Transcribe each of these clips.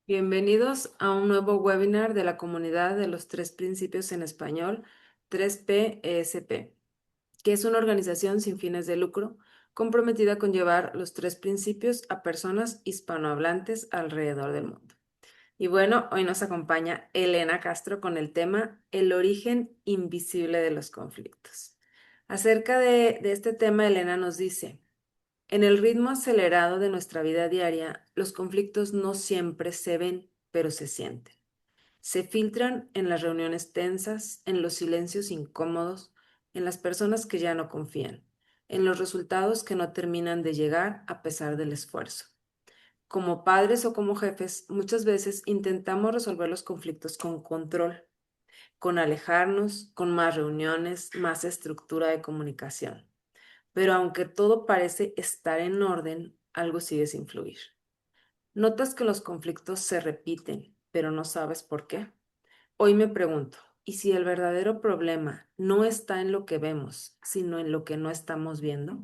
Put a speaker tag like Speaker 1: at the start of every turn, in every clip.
Speaker 1: Bienvenidos a un nuevo webinar de la comunidad de los tres principios en español, 3PESP, que es una organización sin fines de lucro comprometida con llevar los tres principios a personas hispanohablantes alrededor del mundo. Y bueno, hoy nos acompaña Elena Castro con el tema El origen invisible de los conflictos. Acerca de este tema, Elena nos dice: en el ritmo acelerado de nuestra vida diaria, los conflictos no siempre se ven, pero se sienten. Se filtran en las reuniones tensas, en los silencios incómodos, en las personas que ya no confían, en los resultados que no terminan de llegar a pesar del esfuerzo. Como padres o como jefes, muchas veces intentamos resolver los conflictos con control, con alejarnos, con más reuniones, más estructura de comunicación. Pero aunque todo parece estar en orden, algo sigue sin fluir. Notas que los conflictos se repiten, pero no sabes por qué. Hoy me pregunto, ¿y si el verdadero problema no está en lo que vemos, sino en lo que no estamos viendo?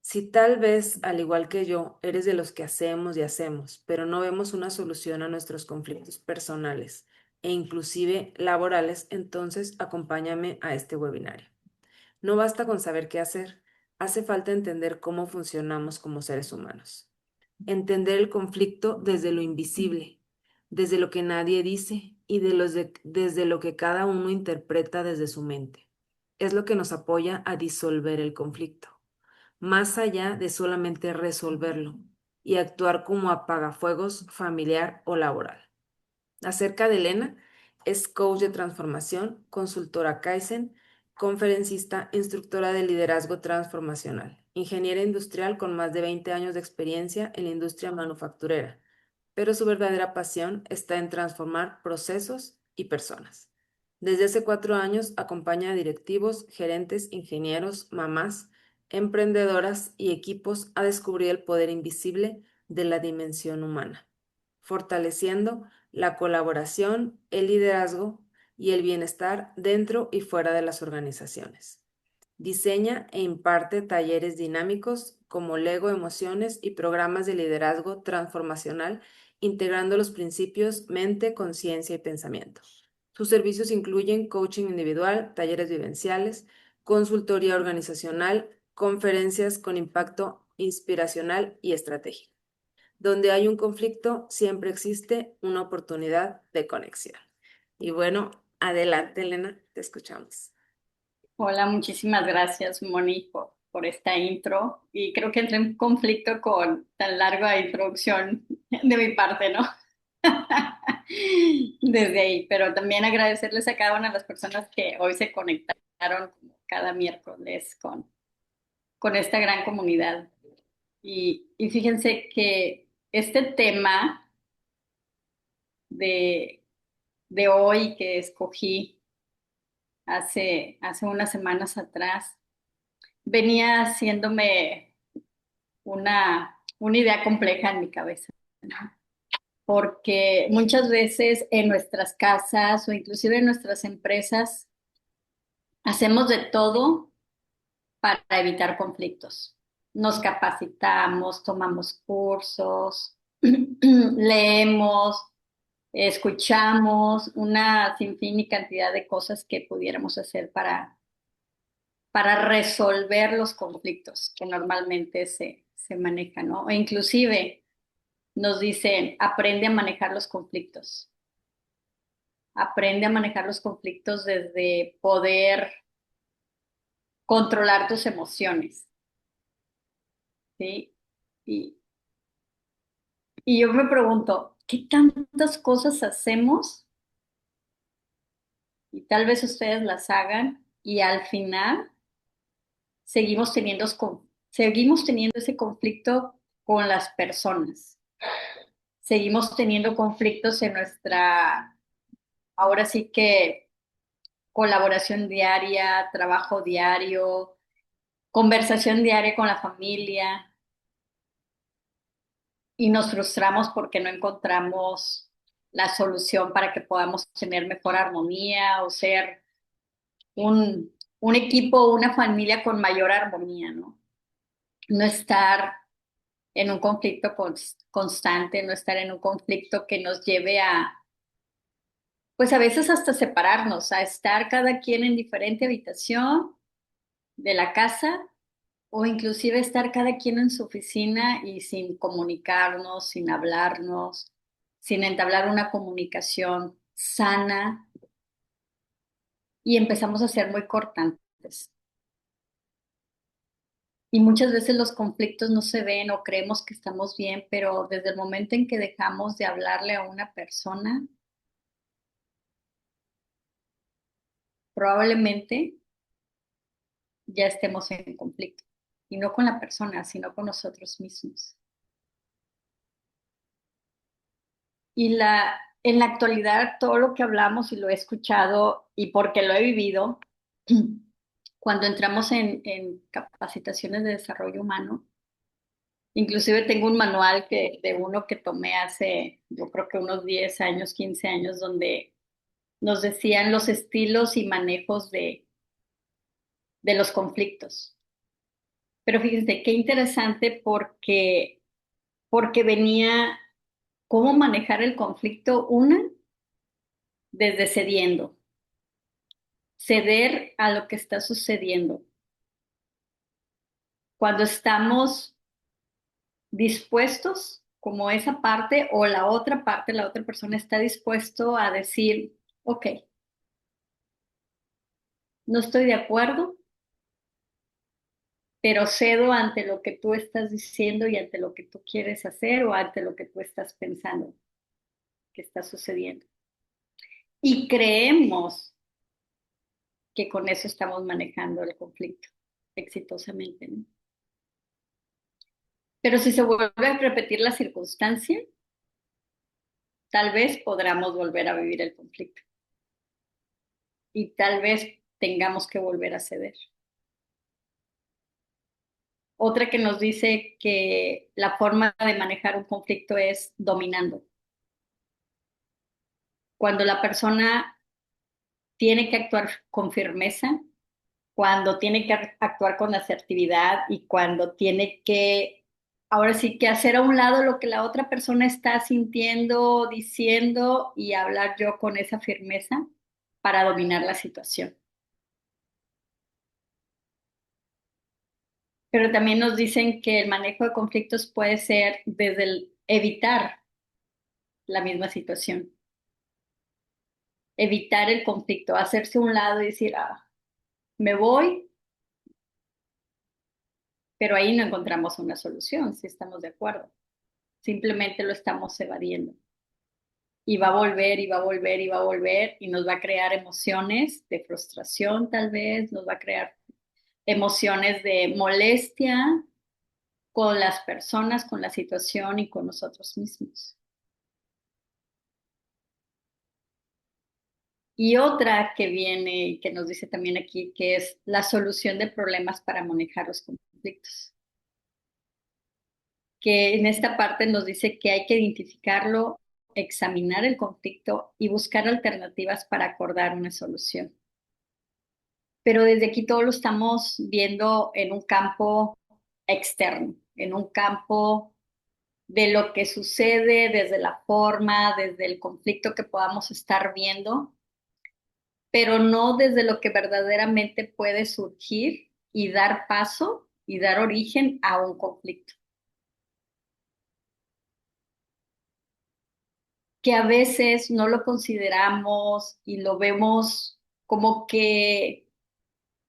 Speaker 1: Si tal vez, al igual que yo, eres de los que hacemos y hacemos, pero no vemos una solución a nuestros conflictos personales e inclusive laborales, entonces acompáñame a este webinario. No basta con saber qué hacer, hace falta entender cómo funcionamos como seres humanos. Entender el conflicto desde lo invisible, desde lo que nadie dice y desde lo que cada uno interpreta desde su mente. Es lo que nos apoya a disolver el conflicto, más allá de solamente resolverlo y actuar como apagafuegos familiar o laboral. Acerca de Elena, es coach de transformación, consultora Kaizen, conferencista, instructora de liderazgo transformacional, ingeniera industrial con más de 20 años de experiencia en la industria manufacturera, pero su verdadera pasión está en transformar procesos y personas. Desde hace 4 años acompaña a directivos, gerentes, ingenieros, mamás, emprendedoras y equipos a descubrir el poder invisible de la dimensión humana, fortaleciendo la colaboración, el liderazgo y el bienestar dentro y fuera de las organizaciones. Diseña e imparte talleres dinámicos como Lego Emociones y programas de liderazgo transformacional, integrando los principios mente, conciencia y pensamiento. Sus servicios incluyen coaching individual, talleres vivenciales, consultoría organizacional, conferencias con impacto inspiracional y estratégico. Donde hay un conflicto, siempre existe una oportunidad de conexión. Y bueno, adelante, Elena, te escuchamos.
Speaker 2: Hola, muchísimas gracias, Moni, por esta intro. Y creo que entré en conflicto con tan larga introducción de mi parte, ¿no? Desde ahí, pero también agradecerles a cada una de las personas que hoy se conectaron como cada miércoles con esta gran comunidad. Y fíjense que este tema de, de hoy que escogí hace unas semanas atrás, venía haciéndome una idea compleja en mi cabeza, ¿no? Porque muchas veces en nuestras casas o inclusive en nuestras empresas hacemos de todo para evitar conflictos. Nos capacitamos, tomamos cursos, leemos, escuchamos una sinfín y cantidad de cosas que pudiéramos hacer para resolver los conflictos que normalmente se manejan, ¿no? E inclusive nos dicen, aprende a manejar los conflictos. Aprende a manejar los conflictos desde poder controlar tus emociones, ¿sí? Y, y yo me pregunto, ¿qué tantas cosas hacemos? Y tal vez ustedes las hagan y al final seguimos teniendo ese conflicto con las personas. Seguimos teniendo conflictos en nuestra, ahora sí que colaboración diaria, trabajo diario, conversación diaria con la familia y nos frustramos porque no encontramos la solución para que podamos tener mejor armonía o ser un equipo, una familia con mayor armonía, ¿no? no estar en un conflicto constante, no estar en un conflicto que nos lleve a, pues a veces hasta separarnos, a estar cada quien en diferente habitación de la casa o inclusive estar cada quien en su oficina y sin comunicarnos, sin hablarnos, sin entablar una comunicación sana y empezamos a ser muy cortantes. Y muchas veces los conflictos no se ven o creemos que estamos bien, pero desde el momento en que dejamos de hablarle a una persona, probablemente ya estemos en conflicto. Y no con la persona, sino con nosotros mismos. En la actualidad, todo lo que hablamos y lo he escuchado y porque lo he vivido, cuando entramos en capacitaciones de desarrollo humano, inclusive tengo un manual de uno que tomé hace, yo creo que unos 10 años, 15 años, donde nos decían los estilos y manejos de los conflictos. Pero fíjense, qué interesante porque venía cómo manejar el conflicto, una, desde cediendo, ceder a lo que está sucediendo. Cuando estamos dispuestos, como esa parte o la otra parte, la otra persona está dispuesto a decir, ok, no estoy de acuerdo, pero cedo ante lo que tú estás diciendo y ante lo que tú quieres hacer o ante lo que tú estás pensando que está sucediendo. Y creemos que con eso estamos manejando el conflicto exitosamente, ¿no? Pero si se vuelve a repetir la circunstancia, tal vez podamos volver a vivir el conflicto y tal vez tengamos que volver a ceder. Otra que nos dice que la forma de manejar un conflicto es dominando. Cuando la persona tiene que actuar con firmeza, cuando tiene que actuar con asertividad y cuando tiene que, ahora sí que hacer a un lado lo que la otra persona está sintiendo, diciendo y hablar yo con esa firmeza para dominar la situación. Pero también nos dicen que el manejo de conflictos puede ser desde el evitar la misma situación, evitar el conflicto, hacerse a un lado y decir, ah, me voy, pero ahí no encontramos una solución, si estamos de acuerdo. Simplemente lo estamos evadiendo. Y va a volver, y va a volver, y va a volver, y nos va a crear emociones de frustración tal vez, nos va a crear emociones de molestia con las personas, con la situación y con nosotros mismos. Y otra que viene y que nos dice también aquí, que es la solución de problemas para manejar los conflictos. Que en esta parte nos dice que hay que identificarlo, examinar el conflicto y buscar alternativas para acordar una solución. Pero desde aquí todo lo estamos viendo en un campo externo, en un campo de lo que sucede, desde la forma, desde el conflicto que podamos estar viendo, pero no desde lo que verdaderamente puede surgir y dar paso y dar origen a un conflicto. Que a veces no lo consideramos y lo vemos como que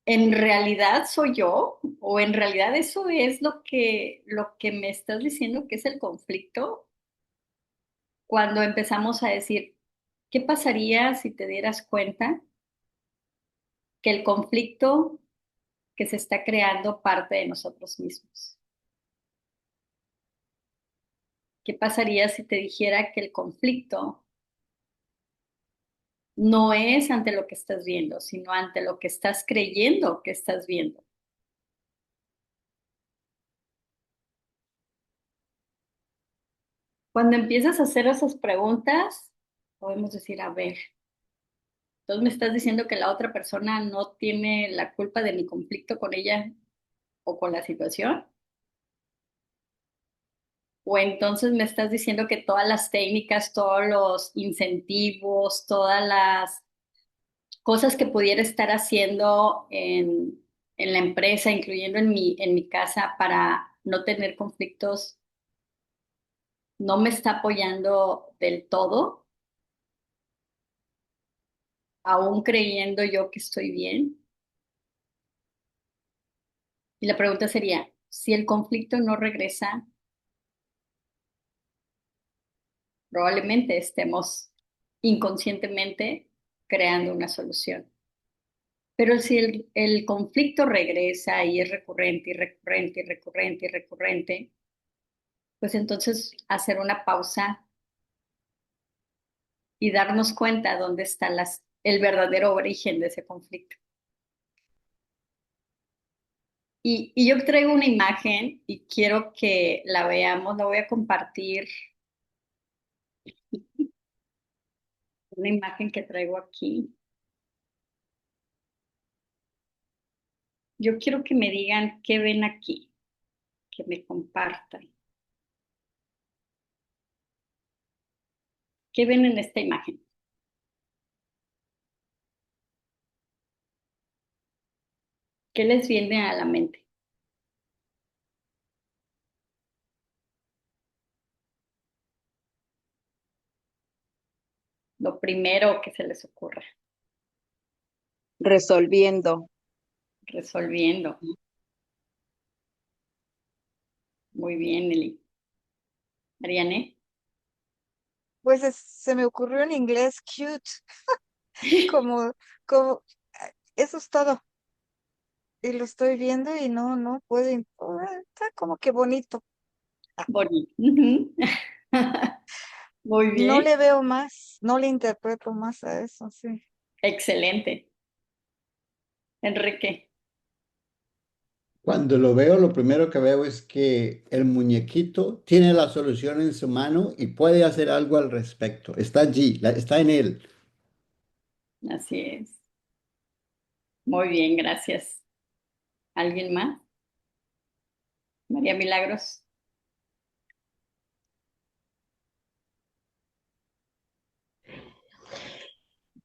Speaker 2: en realidad soy yo o en realidad eso es lo que me estás diciendo que es el conflicto cuando empezamos a decir, ¿qué pasaría si te dieras cuenta que el conflicto que se está creando parte de nosotros mismos? ¿Qué pasaría si te dijera que el conflicto no es ante lo que estás viendo, sino ante lo que estás creyendo que estás viendo? Cuando empiezas a hacer esas preguntas, podemos decir, a ver, entonces me estás diciendo que la otra persona no tiene la culpa de mi conflicto con ella o con la situación. O entonces me estás diciendo que todas las técnicas, todos los incentivos, todas las cosas que pudiera estar haciendo en la empresa, incluyendo en mi casa, para no tener conflictos, no me está apoyando del todo, aún creyendo yo que estoy bien. Y la pregunta sería, si el conflicto no regresa, probablemente estemos inconscientemente creando una solución. Pero si el conflicto regresa y es recurrente y recurrente y recurrente y recurrente, pues entonces hacer una pausa y darnos cuenta dónde está el verdadero origen de ese conflicto. Y yo traigo una imagen y quiero que la veamos, la voy a compartir, una imagen que traigo aquí. Yo quiero que me digan qué ven aquí, que me compartan. ¿Qué ven en esta imagen? ¿Qué les viene a la mente? Lo primero que se les ocurra,
Speaker 3: Resolviendo.
Speaker 2: resolviendo. Muy bien, Eli. Ariane.
Speaker 3: Pues se me ocurrió en inglés cute, como, como, eso es todo. Y lo estoy viendo y no puedo, está como que bonito. Ah,
Speaker 2: Bonito. Ujú. Muy
Speaker 3: no
Speaker 2: bien.
Speaker 3: le veo más, no le interpreto más a eso, sí.
Speaker 2: Excelente. Enrique.
Speaker 4: Cuando lo veo, lo primero que veo es que el muñequito tiene la solución en su mano y puede hacer algo al respecto. Está allí, está en él.
Speaker 2: Así es. Muy bien, gracias. ¿Alguien más? María Milagros.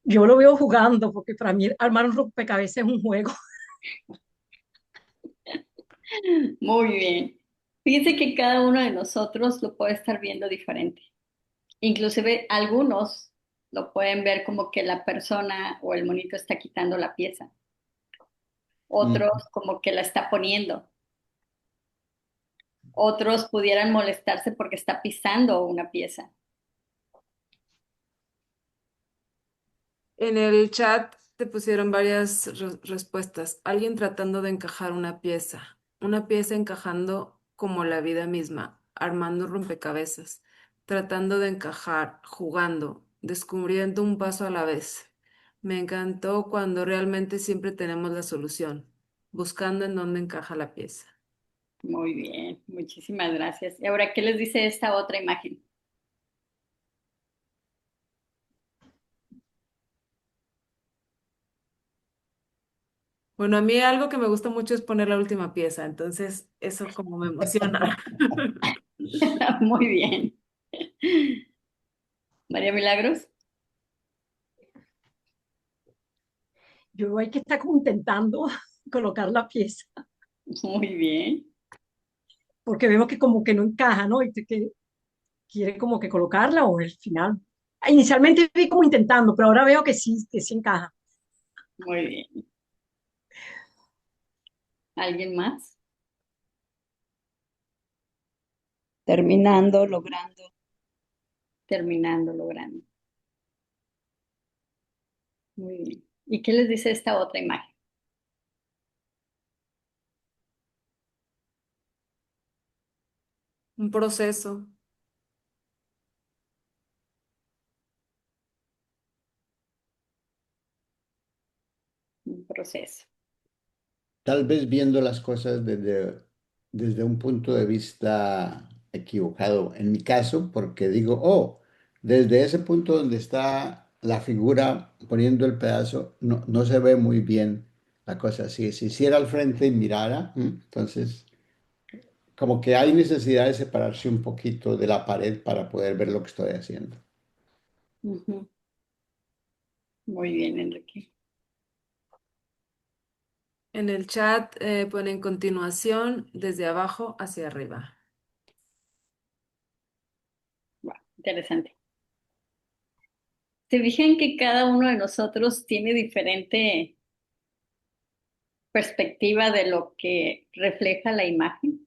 Speaker 5: Yo lo veo jugando, porque para mí armar un rompecabezas es un juego.
Speaker 2: Muy bien. Fíjense que cada uno de nosotros lo puede estar viendo diferente. Inclusive algunos lo pueden ver como que la persona o el monito está quitando la pieza.
Speaker 4: Mm.
Speaker 2: Otros como que la está poniendo. Otros pudieran molestarse porque está pisando una pieza.
Speaker 1: En el chat te pusieron varias respuestas. Alguien tratando de encajar una pieza encajando como la vida misma, armando rompecabezas, tratando de encajar, jugando, descubriendo un paso a la vez. Me encantó cuando realmente siempre tenemos la solución, buscando en dónde encaja la pieza.
Speaker 2: Muy bien, muchísimas gracias. Y ahora, ¿qué les dice esta otra imagen?
Speaker 1: Bueno, a mí algo que me gusta mucho es poner la última pieza, entonces eso como me emociona.
Speaker 2: Muy bien. María Milagros.
Speaker 5: Yo hay que estar como intentando colocar la pieza,
Speaker 2: Muy bien.
Speaker 5: porque vemos que como que no encaja, ¿no? Que quiere como que colocarla o el final. Inicialmente vi como intentando, pero ahora veo que sí encaja.
Speaker 2: Muy bien. ¿Alguien más?
Speaker 3: Terminando, logrando.
Speaker 2: Terminando, logrando. Muy bien. ¿Y qué les dice esta otra imagen?
Speaker 1: Un proceso.
Speaker 2: Un proceso.
Speaker 4: Tal vez viendo las cosas desde un punto de vista equivocado. En mi caso, porque digo, oh, desde ese punto donde está la figura poniendo el pedazo, no se ve muy bien la cosa. Si se hiciera al frente y mirara, entonces como que hay necesidad de separarse un poquito de la pared para poder ver lo que estoy haciendo.
Speaker 2: Ujú. Muy bien, Enrique.
Speaker 1: En el chat ponen continuación desde abajo hacia arriba.
Speaker 2: Wow, interesante. ¿Se fijan que cada uno de nosotros tiene diferente perspectiva de lo que refleja la imagen?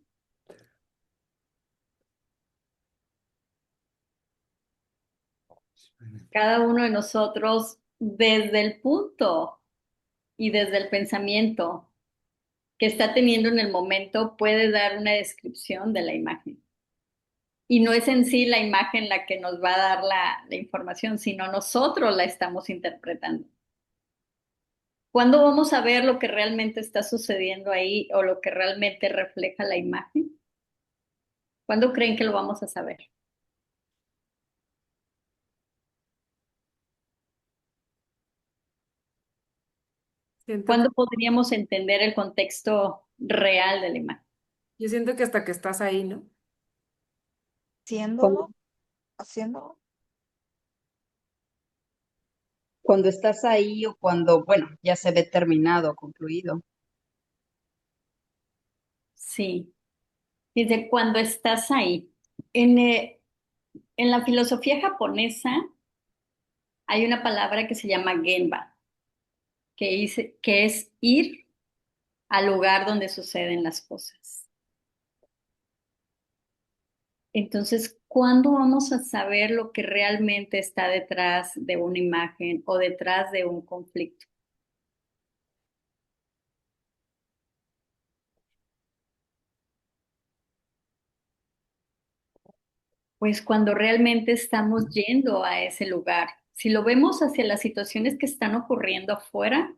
Speaker 2: Cada uno de nosotros desde el punto y desde el pensamiento que está teniendo en el momento puede dar una descripción de la imagen. Y no es en sí la imagen la que nos va a dar la información, sino nosotros la estamos interpretando. ¿Cuándo vamos a ver lo que realmente está sucediendo ahí o lo que realmente refleja la imagen? ¿Cuándo creen que lo vamos a saber?
Speaker 1: Siento que,
Speaker 2: ¿Cuándo podríamos entender el contexto real de la imagen?
Speaker 1: yo siento que hasta que estás ahí, ¿no?
Speaker 3: Haciéndolo, haciéndolo.
Speaker 6: Cuando estás ahí o cuando, bueno, ya se ve terminado, concluido.
Speaker 2: Sí, desde cuando estás ahí. En, eh, en la filosofía japonesa hay una palabra que se llama genba, que es ir al lugar donde suceden las cosas. Entonces, ¿cuándo vamos a saber lo que realmente está detrás de una imagen o detrás de un conflicto? Pues cuando realmente estamos yendo a ese lugar. Si lo vemos hacia las situaciones que están ocurriendo afuera,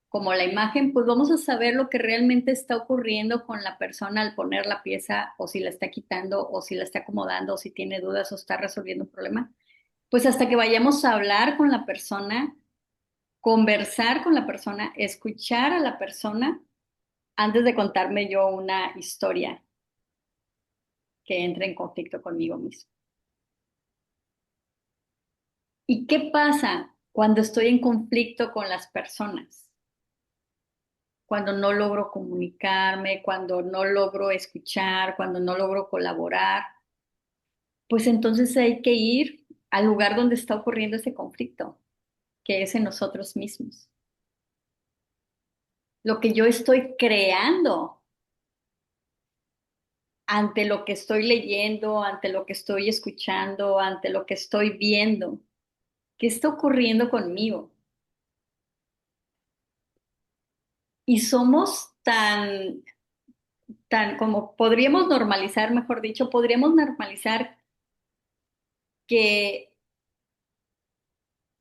Speaker 2: como la imagen, pues vamos a saber lo que realmente está ocurriendo con la persona al poner la pieza o si la está quitando o si la está acomodando o si tiene dudas o está resolviendo un problema. Pues hasta que vayamos a hablar con la persona, conversar con la persona, escuchar a la persona antes de contarme yo una historia que entre en conflicto conmigo mismo. ¿Y qué pasa cuando estoy en conflicto con las personas? Cuando no logro comunicarme, cuando no logro escuchar, cuando no logro colaborar, pues entonces hay que ir al lugar donde está ocurriendo ese conflicto, que es en nosotros mismos. Lo que yo estoy creando ante lo que estoy leyendo, ante lo que estoy escuchando, ante lo que estoy viendo. ¿Qué está ocurriendo conmigo? Y somos tan como podríamos normalizar, mejor dicho, podríamos normalizar que,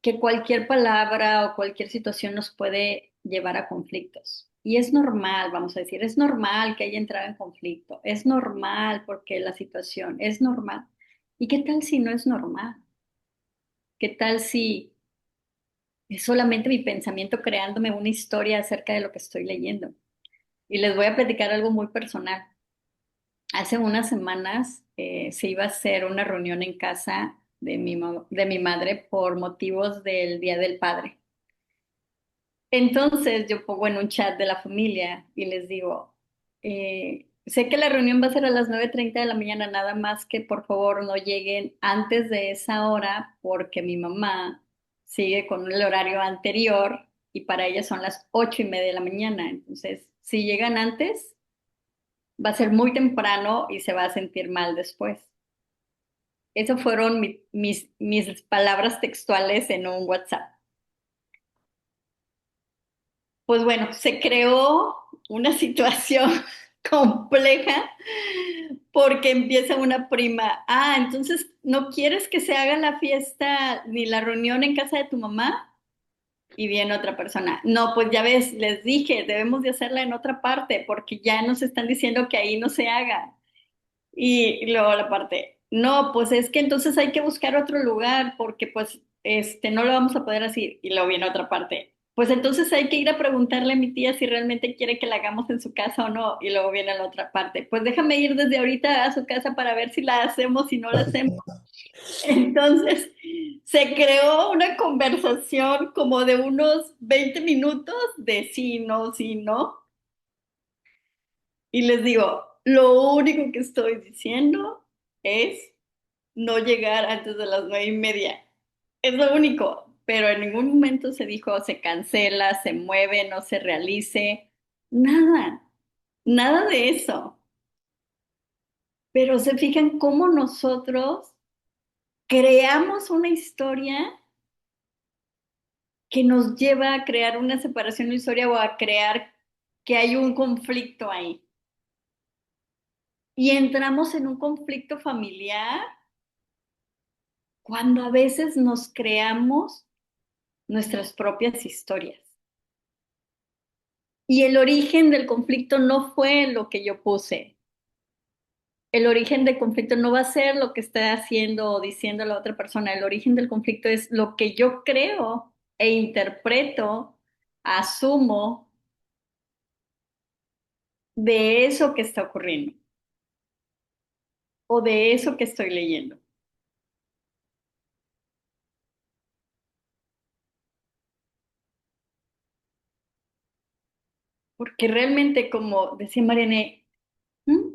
Speaker 2: que cualquier palabra o cualquier situación nos puede llevar a conflictos. Y es normal, vamos a decir, es normal que haya entrado en conflicto, es normal porque la situación es normal. ¿Y qué tal si no es normal? ¿Qué tal si es solamente mi pensamiento creándome una historia acerca de lo que estoy leyendo? Y les voy a platicar algo muy personal. Hace unas semanas se iba a hacer una reunión en casa de mi madre por motivos del Día del Padre. Entonces yo pongo en un chat de la familia y les digo, sé que la reunión va a ser a las 9:30 de la mañana, nada más que por favor no lleguen antes de esa hora porque mi mamá sigue con el horario anterior y para ella son las 8:30 de la mañana. Entonces, si llegan antes, va a ser muy temprano y se va a sentir mal después. Esas fueron mis palabras textuales en un WhatsApp. Pues bueno, se creó una situación compleja porque empieza una prima, entonces ¿no quieres que se haga la fiesta ni la reunión en casa de tu mamá? Y viene otra persona, no, pues ya ves, les dije, debemos de hacerla en otra parte porque ya nos están diciendo que ahí no se haga. Y luego la parte, no, pues es que entonces hay que buscar otro lugar porque pues no lo vamos a poder hacer. Y luego viene otra parte, Pues entonces hay que ir a preguntarle a mi tía si realmente quiere que la hagamos en su casa o no. Y luego viene la otra parte. Pues déjame ir desde ahorita a su casa para ver si la hacemos, si no la hacemos. Entonces se creó una conversación como de unos 20 minutos de sí, no, sí, no. Y les digo, lo único que estoy diciendo es no llegar antes de las 9:30. Es lo único, pero en ningún momento se dijo se cancela, se mueve, no se realice, nada, nada de eso. Pero se fijan cómo nosotros creamos una historia que nos lleva a crear una separación ilusoria o a crear que hay un conflicto ahí. Y entramos en un conflicto familiar cuando a veces nos creamos nuestras propias historias. Y el origen del conflicto no fue lo que yo puse. El origen del conflicto no va a ser lo que está haciendo o diciendo la otra persona. El origen del conflicto es lo que yo creo e interpreto, asumo de eso que está ocurriendo o de eso que estoy leyendo. Porque realmente, como decía Mariane, ¿hmm?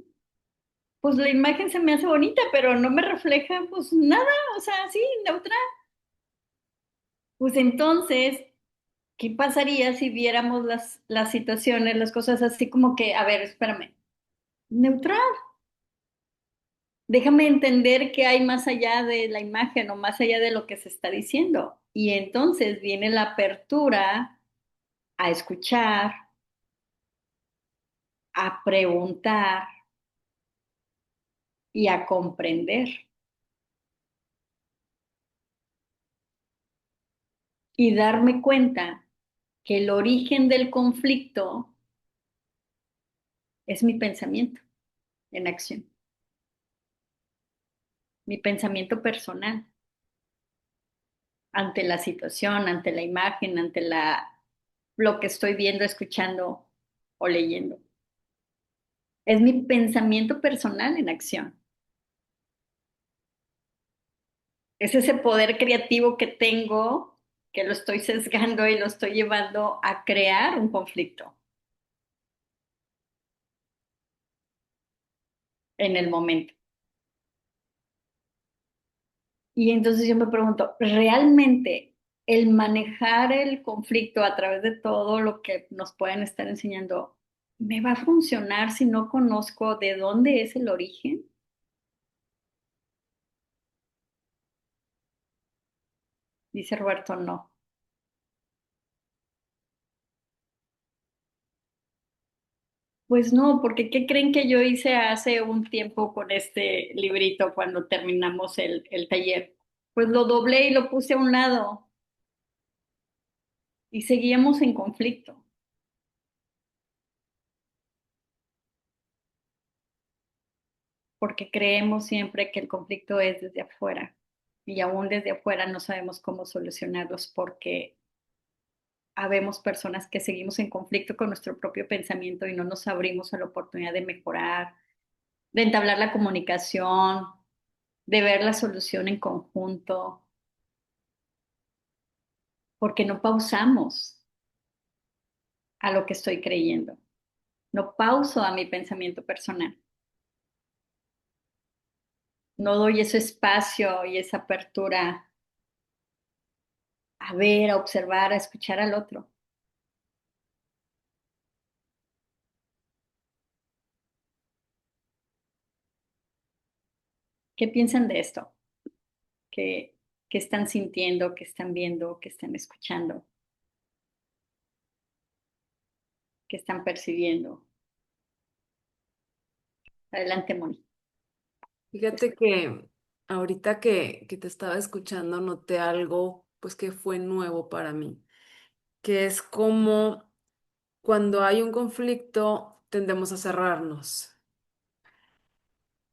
Speaker 2: Pues la imagen se me hace bonita, pero no me refleja pues nada, o sea, sí, neutral. Pues entonces, ¿qué pasaría si viéramos las situaciones, las cosas así como que, a ver, espérame, neutral? Déjame entender qué hay más allá de la imagen o más allá de lo que se está diciendo. Y entonces viene la apertura a escuchar, a preguntar y a comprender. Y darme cuenta que el origen del conflicto es mi pensamiento en acción, mi pensamiento personal ante la situación, ante la imagen, ante lo que estoy viendo, escuchando o leyendo. Es mi pensamiento personal en acción. Es ese poder creativo que tengo, que lo estoy sesgando y lo estoy llevando a crear un conflicto en el momento. Y entonces yo me pregunto, ¿realmente el manejar el conflicto a través de todo lo que nos pueden estar enseñando, me va a funcionar si no conozco de dónde es el origen? Dice Roberto, no. Pues no, porque ¿qué creen que yo hice hace un tiempo con este librito cuando terminamos el taller? Pues lo doblé y lo puse a un lado y seguíamos en conflicto, porque creemos siempre que el conflicto es desde afuera y aún desde afuera no sabemos cómo solucionarlos porque habemos personas que seguimos en conflicto con nuestro propio pensamiento y no nos abrimos a la oportunidad de mejorar, de entablar la comunicación, de ver la solución en conjunto, porque no pausamos a lo que estoy creyendo, no pauso a mi pensamiento personal, no doy ese espacio y esa apertura a ver, a observar, a escuchar al otro. ¿Qué piensan de esto? ¿Qué, qué están sintiendo, qué están viendo, qué están escuchando, qué están percibiendo? Adelante, Moni.
Speaker 1: Fíjate que ahorita que te estaba escuchando noté algo pues que fue nuevo para mí, que es como cuando hay un conflicto tendemos a cerrarnos.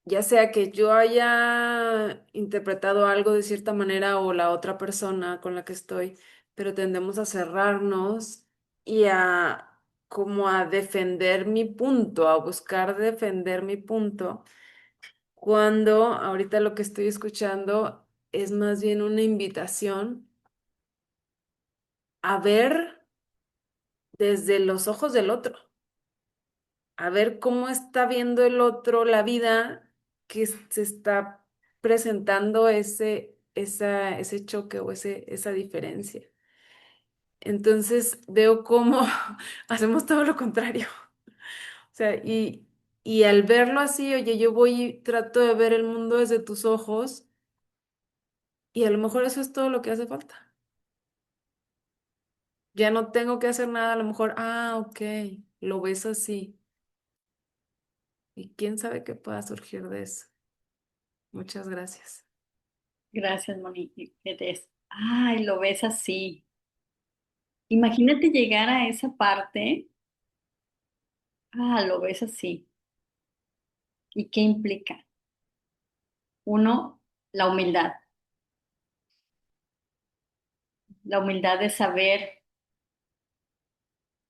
Speaker 1: Ya sea que yo haya interpretado algo de cierta manera o la otra persona con la que estoy pero tendemos a cerrarnos y a como a defender mi punto, a buscar defender mi punto, cuando ahorita lo que estoy escuchando es más bien una invitación a ver desde los ojos del otro, a ver cómo está viendo el otro la vida, que se está presentando ese choque o esa diferencia. Entonces veo cómo hacemos todo lo contrario. O sea, y al verlo así, oye, yo voy y trato de ver el mundo desde tus ojos y a lo mejor eso es todo lo que hace falta. Ya no tengo que hacer nada, a lo mejor, ok, lo ves así. Y quién sabe qué pueda surgir de eso. Muchas gracias.
Speaker 2: Gracias, Monique. Ay, lo ves así. Imagínate llegar a esa parte. Lo ves así. ¿Y qué implica? Uno, la humildad. La humildad de saber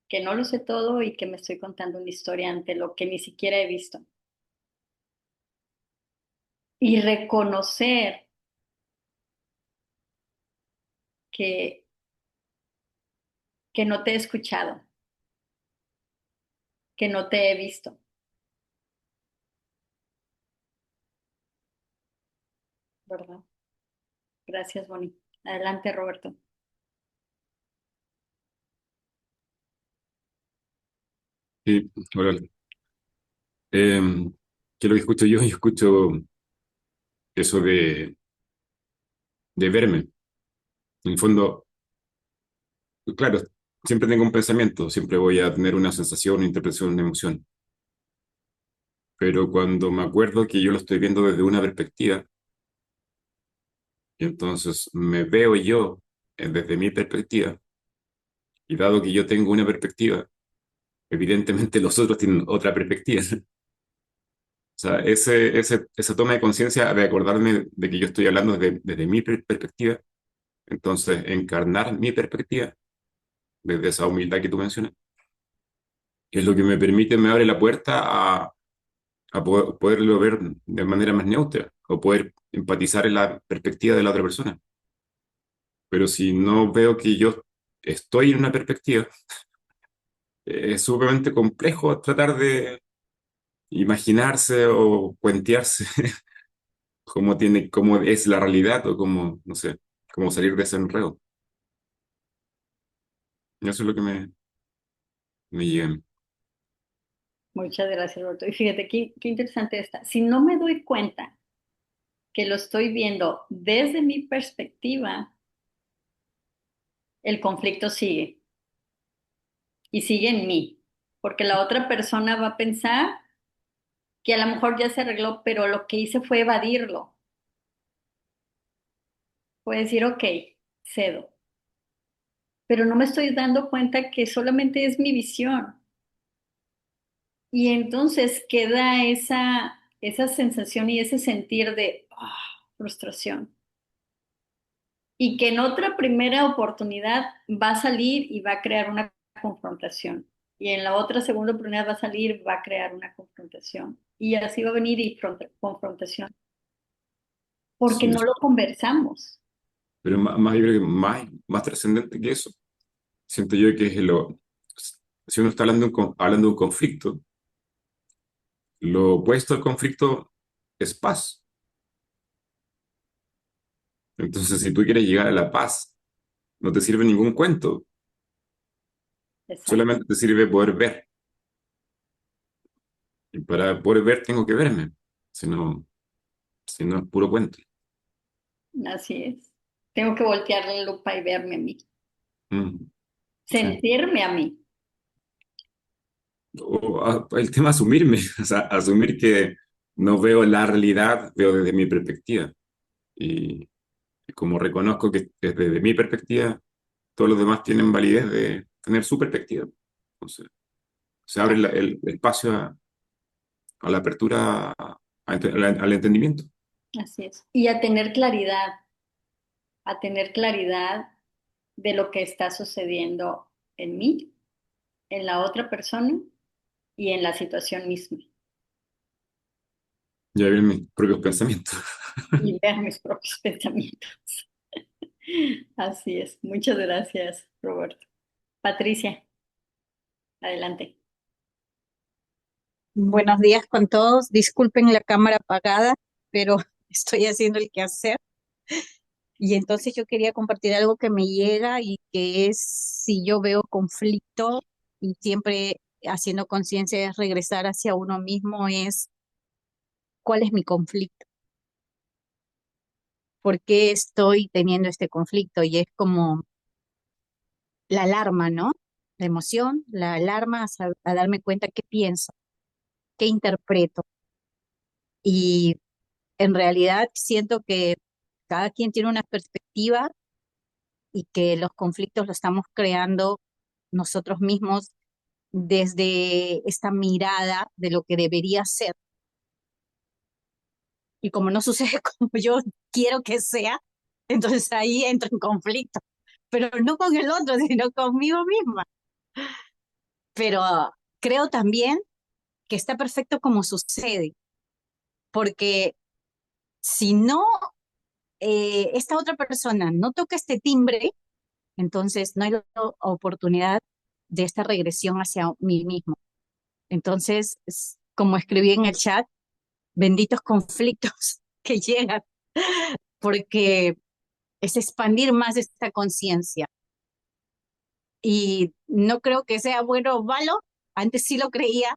Speaker 2: que no lo sé todo y que me estoy contando una historia ante lo que ni siquiera he visto. Y reconocer que, que no te he escuchado, que no te he visto, ¿verdad? Gracias, Bonnie. Adelante, Roberto.
Speaker 7: Sí, hola. ¿Qué es lo que escucho yo? Yo escucho eso de verme. En el fondo, claro, siempre tengo un pensamiento, siempre voy a tener una sensación, una interpretación, una emoción. Pero cuando me acuerdo que yo lo estoy viendo desde una perspectiva, y entonces me veo yo desde mi perspectiva, y dado que yo tengo una perspectiva, evidentemente los otros tienen otra perspectiva. O sea, esa toma de conciencia de acordarme de que yo estoy hablando desde mi perspectiva, entonces encarnar mi perspectiva desde esa humildad que tú mencionas, es lo que me permite, me abre la puerta poderlo ver de manera más neutra o poder empatizar en la perspectiva de la otra persona. Pero si no veo que yo estoy en una perspectiva, es sumamente complejo tratar de imaginarse o cuentearse cómo es la realidad o cómo, no sé, cómo salir de ese enredo. Y eso es lo que me llega a mí.
Speaker 2: Muchas gracias, Roberto. Y fíjate qué interesante está. Si no me doy cuenta que lo estoy viendo desde mi perspectiva, el conflicto sigue y sigue en mí, porque la otra persona va a pensar que a lo mejor ya se arregló, pero lo que hice fue evadirlo. Puede decir, ok, cedo, pero no me estoy dando cuenta que solamente es mi visión. Y entonces queda esa sensación y ese sentir de frustración. Y que en otra primera oportunidad va a salir y va a crear una confrontación. Y en la otra segunda oportunidad va a salir, va a crear una confrontación. Y así va a venir y confrontación, porque
Speaker 7: Sí,
Speaker 2: no lo conversamos.
Speaker 7: pero yo creo que más trascendente que eso, siento yo que si uno está hablando de un conflicto, lo opuesto al conflicto es paz. Entonces, si tú quieres llegar a la paz, no te sirve ningún cuento,
Speaker 2: Exacto.
Speaker 7: solamente te sirve poder ver. Y para poder ver tengo que verme, si no, si no es puro cuento.
Speaker 2: Así es. Tengo que voltear la lupa y verme a mí,
Speaker 7: Mm, sí.
Speaker 2: sentirme a mí.
Speaker 7: El tema es asumirme, o sea, asumir que no veo la realidad, veo desde mi perspectiva. Y como reconozco que desde mi perspectiva, todos los demás tienen validez de tener su perspectiva. Entonces, se abre el espacio a la apertura, al entendimiento.
Speaker 2: Así es. Y a tener claridad de lo que está sucediendo en mí, en la otra persona y en la situación misma.
Speaker 7: Ya ven mis propios pensamientos.
Speaker 2: Y ver mis propios pensamientos. Así es. Muchas gracias, Roberto. Patricia, adelante.
Speaker 6: Buenos días con todos. Disculpen la cámara apagada, pero estoy haciendo el quehacer. Y entonces yo quería compartir algo que me llega y que es si yo veo conflicto y siempre haciendo conciencia es regresar hacia uno mismo, es cuál es mi conflicto, por qué estoy teniendo este conflicto. Y es como la alarma, ¿no? La emoción, la alarma a darme cuenta qué pienso, qué interpreto. Y en realidad siento que cada quien tiene una perspectiva y que los conflictos los estamos creando nosotros mismos desde esta mirada de lo que debería ser. Y como no sucede como yo quiero que sea, entonces ahí entro en conflicto, pero no con el otro, sino conmigo misma. Pero creo también que está perfecto como sucede, porque si no, esta otra persona no toca este timbre, entonces no hay oportunidad de esta regresión hacia mí mismo. Entonces, como escribí en el chat, benditos conflictos que llegan, porque es expandir más esta conciencia. Y no creo que sea bueno o malo, antes sí lo creía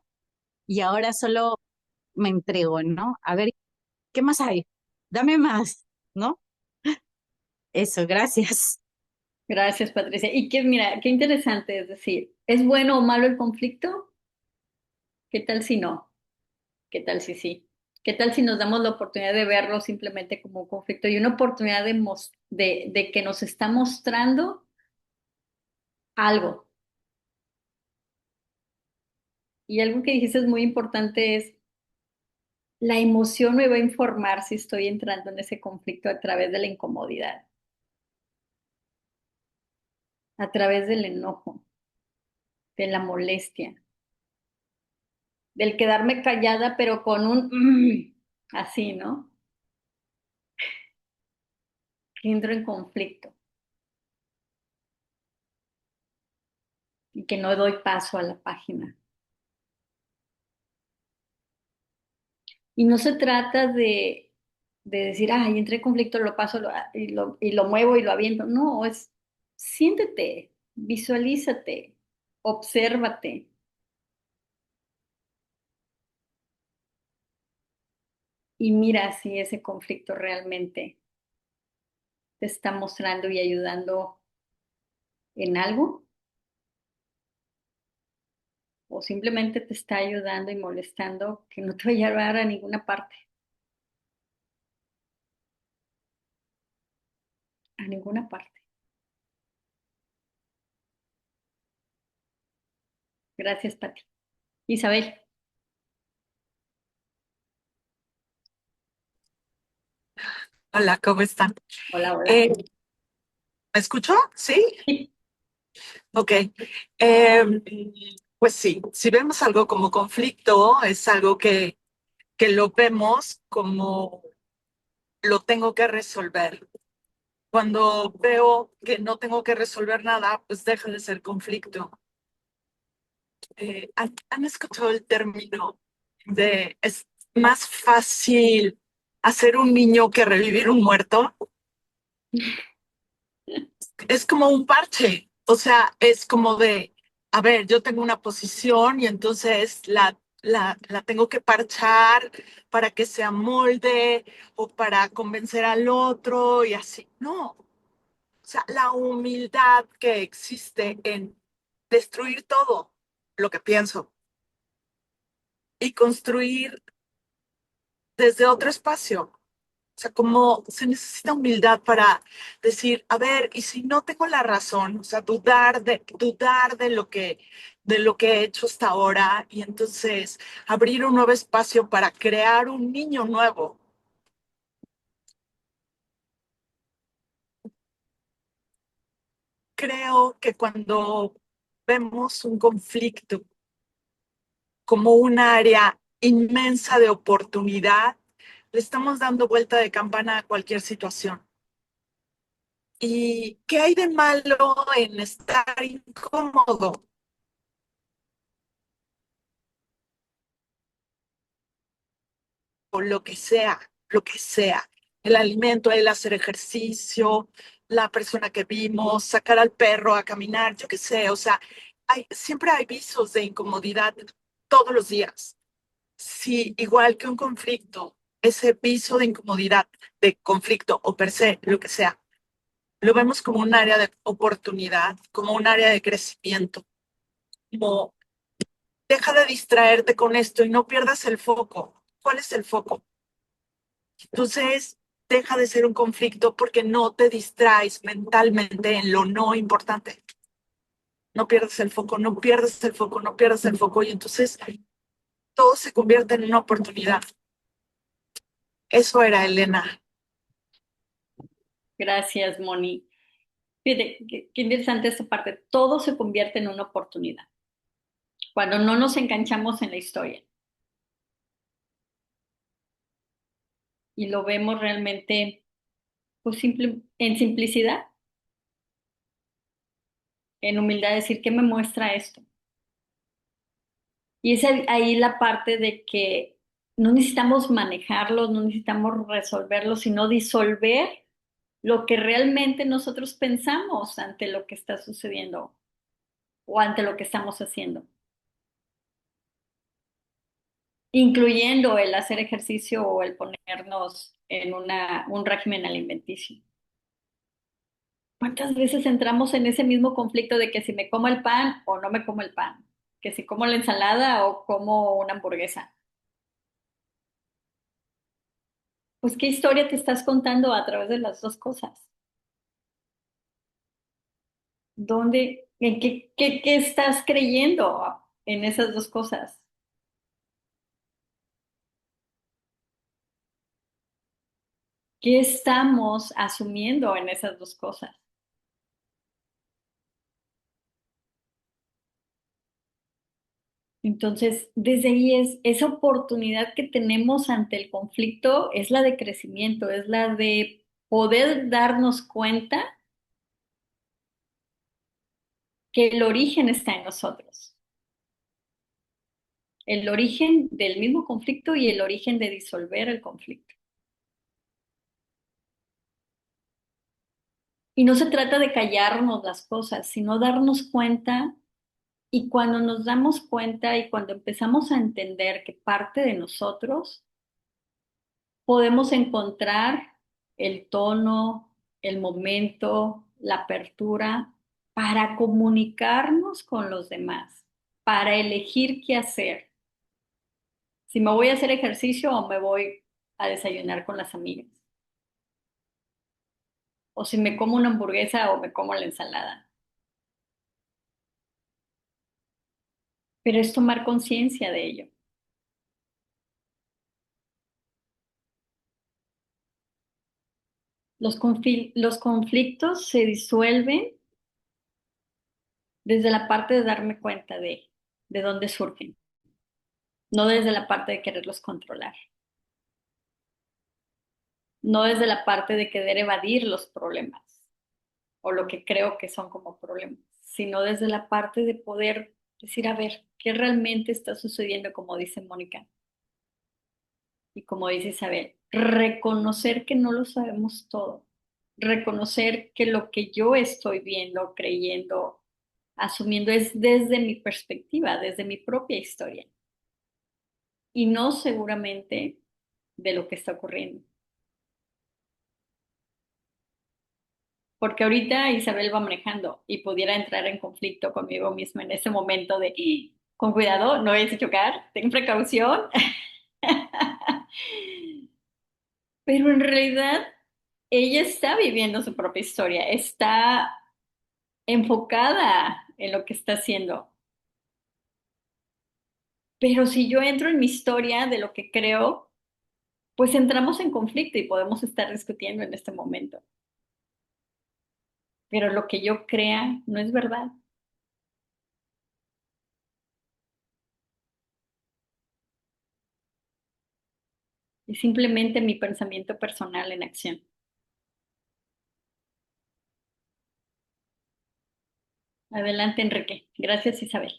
Speaker 6: y ahora solo me entrego, ¿no? A ver, ¿qué más hay? Dame más, ¿no? Eso, gracias.
Speaker 2: Gracias, Patricia. Y que, mira, qué interesante, es decir, ¿es bueno o malo el conflicto? ¿Qué tal si no? ¿Qué tal si sí? ¿Qué tal si nos damos la oportunidad de verlo simplemente como un conflicto y una oportunidad de que nos está mostrando algo? Y algo que dijiste es muy importante es, la emoción me va a informar si estoy entrando en ese conflicto a través de la incomodidad, a través del enojo, de la molestia, del quedarme callada pero con un así, ¿no? Que entro en conflicto y que no doy paso a la página. Y no se trata de decir, ay, entré en conflicto, lo paso y lo muevo y lo aviento. No, es siéntete, visualízate, obsérvate y mira si ese conflicto realmente te está mostrando y ayudando en algo o simplemente te está ayudando y molestando que no te vaya a llevar a ninguna parte, a ninguna parte. Gracias, Pati. Isabel,
Speaker 8: Hola, ¿cómo están?
Speaker 2: hola, hola.
Speaker 8: ¿Me escuchó? ¿Sí?
Speaker 2: Sí,
Speaker 8: Ok. Eh, pues sí, si vemos algo como conflicto, es algo que lo vemos como lo tengo que resolver. Cuando veo que no tengo que resolver nada, pues deja de ser conflicto. ¿Han escuchado el término de es más fácil hacer un niño que revivir un muerto? Es como un parche, o sea, es como de, a ver, yo tengo una posición y entonces la tengo que parchar para que se amolde o para convencer al otro y así. No, o sea, la humildad que existe en destruir todo lo que pienso y construir desde otro espacio. O sea, como se necesita humildad para decir, a ver, y si no tengo la razón, o sea, dudar de lo que he hecho hasta ahora, y entonces abrir un nuevo espacio para crear un niño nuevo. creo que cuando vemos un conflicto como un área inmensa de oportunidad, le estamos dando vuelta de campana a cualquier situación. ¿Y qué hay de malo en estar incómodo? O lo que sea. El alimento, el hacer ejercicio, la persona que vimos, sacar al perro a caminar, yo qué sé, o sea, siempre hay visos de incomodidad todos los días. Sí, igual que un conflicto, ese viso de incomodidad, de conflicto o per se, lo que sea, lo vemos como un área de oportunidad, como un área de crecimiento, como deja de distraerte con esto y no pierdas el foco. ¿Cuál es el foco? Entonces, deja de ser un conflicto porque no te distraes mentalmente en lo no importante. No pierdas el foco, no pierdas el foco, no pierdas el foco y entonces todo se convierte en una oportunidad. Eso era Elena.
Speaker 2: Gracias, Moni. Fíjate, qué interesante esta parte. Todo se convierte en una oportunidad cuando no nos enganchamos en la historia y lo vemos realmente pues, en simplicidad, en humildad, decir, ¿qué me muestra esto? Y es ahí la parte de que no necesitamos manejarlos, no necesitamos resolverlos, sino disolver lo que realmente nosotros pensamos ante lo que está sucediendo o ante lo que estamos haciendo, incluyendo el hacer ejercicio o el ponernos en un régimen alimenticio. ¿Cuántas veces entramos en ese mismo conflicto de que si me como el pan o no me como el pan? Que si como la ensalada o como una hamburguesa. Pues, ¿qué historia te estás contando a través de las dos cosas? ¿Qué estás creyendo en esas dos cosas? ¿Qué estamos asumiendo en esas dos cosas? Entonces, desde ahí es esa oportunidad que tenemos ante el conflicto, es la de crecimiento, es la de poder darnos cuenta que el origen está en nosotros. El origen del mismo conflicto y el origen de disolver el conflicto. Y no se trata de callarnos las cosas, sino darnos cuenta. Y cuando nos damos cuenta y cuando empezamos a entender que parte de nosotros, podemos encontrar el tono, el momento, la apertura para comunicarnos con los demás, para elegir qué hacer. Si me voy a hacer ejercicio o me voy a desayunar con las amigas. O si me como una hamburguesa o me como la ensalada. Pero es tomar conciencia de ello. Los conflictos se disuelven desde la parte de darme cuenta de dónde surgen, no desde la parte de quererlos controlar, no desde la parte de querer evadir los problemas o lo que creo que son como problemas, sino desde la parte de poder decir, a ver, ¿qué realmente está sucediendo, como dice Mónica? Y como dice Isabel, reconocer que no lo sabemos todo, reconocer que lo que yo estoy viendo, creyendo, asumiendo es desde mi perspectiva, desde mi propia historia y no seguramente de lo que está ocurriendo. Porque ahorita Isabel va manejando y pudiera entrar en conflicto conmigo misma en ese momento de, con cuidado, no vayas a chocar, ten precaución. Pero en realidad ella está viviendo su propia historia, está enfocada en lo que está haciendo. Pero si yo entro en mi historia de lo que creo, pues entramos en conflicto y podemos estar discutiendo en este momento. pero lo que yo crea no es verdad. Es simplemente mi pensamiento personal en acción. Adelante, Enrique. Gracias, Isabel.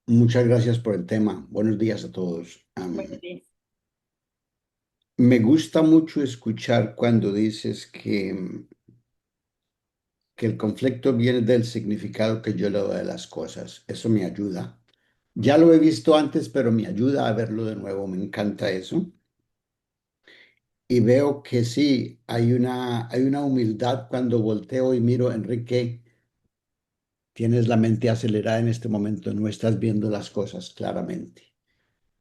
Speaker 4: Muchas gracias por el tema. Buenos días a todos.
Speaker 2: Buenos días.
Speaker 4: Me gusta mucho escuchar cuando dices que el conflicto viene del significado que yo le doy a las cosas. Eso me ayuda. Ya lo he visto antes, pero me ayuda a verlo de nuevo. Me encanta eso. Y veo que sí, hay una humildad cuando volteo y miro, Enrique, tienes la mente acelerada en este momento, no estás viendo las cosas claramente.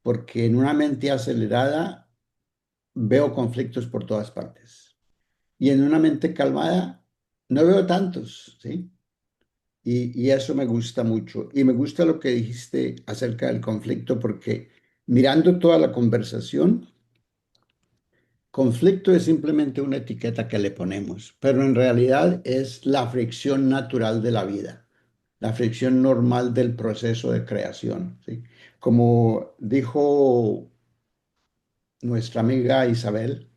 Speaker 4: Porque en una mente acelerada veo conflictos por todas partes. Y en una mente calmada no veo tantos, ¿sí? Y eso me gusta mucho. Y me gusta lo que dijiste acerca del conflicto, porque mirando toda la conversación, conflicto es simplemente una etiqueta que le ponemos, pero en realidad es la fricción natural de la vida, la fricción normal del proceso de creación, ¿sí? Como dijo nuestra amiga Isabel,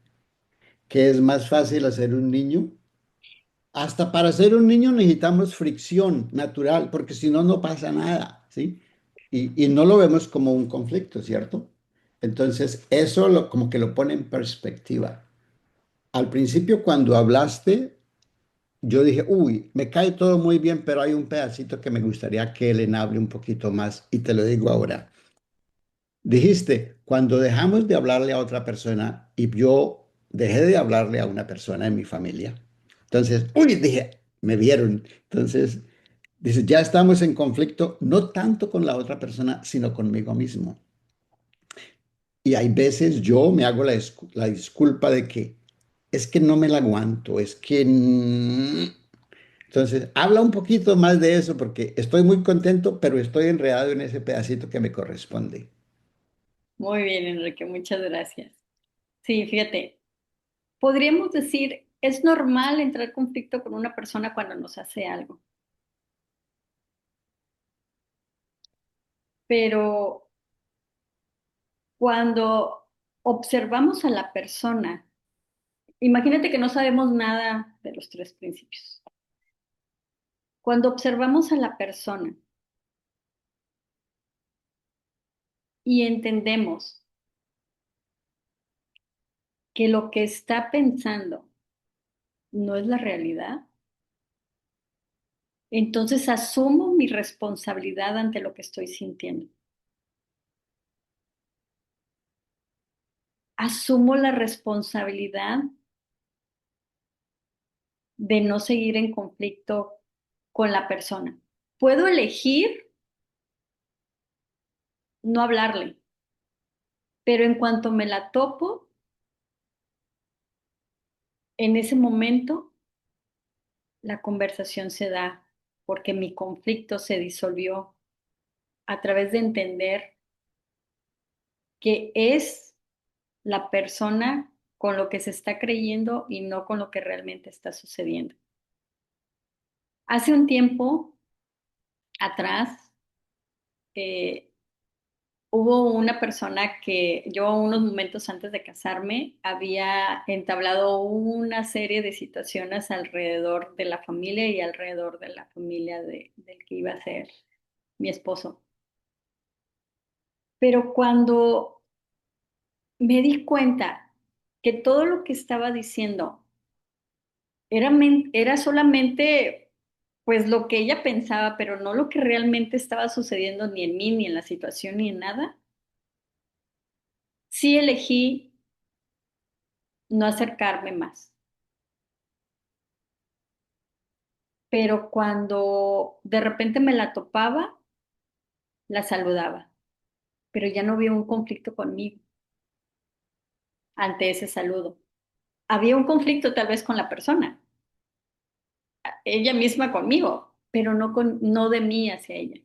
Speaker 4: que es más fácil hacer un niño. Hasta para ser un niño necesitamos fricción natural, porque si no, no pasa nada, ¿sí? Y no lo vemos como un conflicto, ¿cierto? Entonces, eso como que lo pone en perspectiva. Al principio, cuando hablaste, yo dije, uy, me cae todo muy bien, pero hay un pedacito que me gustaría que Ellen hable un poquito más, y te lo digo ahora. Dijiste, cuando dejamos de hablarle a otra persona y yo dejé de hablarle a una persona en mi familia, entonces, uy, dije, me vieron. Entonces, dice, ya estamos en conflicto, no tanto con la otra persona, sino conmigo mismo. Y hay veces yo me hago la disculpa de que es que no me la aguanto, es que... Entonces, habla un poquito más de eso porque estoy muy contento, pero estoy enredado en ese pedacito que me corresponde.
Speaker 2: Muy bien, Enrique. Muchas gracias. Sí, fíjate, podríamos decir, es normal entrar en conflicto con una persona cuando nos hace algo, pero cuando observamos a la persona, imagínate que no sabemos nada de los tres principios. Cuando observamos a la persona y entendemos que lo que está pensando no es la realidad, entonces asumo mi responsabilidad ante lo que estoy sintiendo. Asumo la responsabilidad de no seguir en conflicto con la persona. Puedo elegir no hablarle, pero en cuanto me la topo, en ese momento la conversación se da porque mi conflicto se disolvió a través de entender que es la persona con lo que se está creyendo y no con lo que realmente está sucediendo. Hace un tiempo atrás, eh, hubo una persona que yo unos momentos antes de casarme había entablado una serie de situaciones alrededor de la familia y alrededor de la familia del que iba a ser mi esposo. Pero cuando me di cuenta que todo lo que estaba diciendo era solamente pues lo que ella pensaba, pero no lo que realmente estaba sucediendo ni en mí, ni en la situación, ni en nada, sí elegí no acercarme más. Pero cuando de repente me la topaba, la saludaba, pero ya no había un conflicto conmigo ante ese saludo. Había un conflicto tal vez con la persona, ella misma conmigo, pero no de mí hacia ella,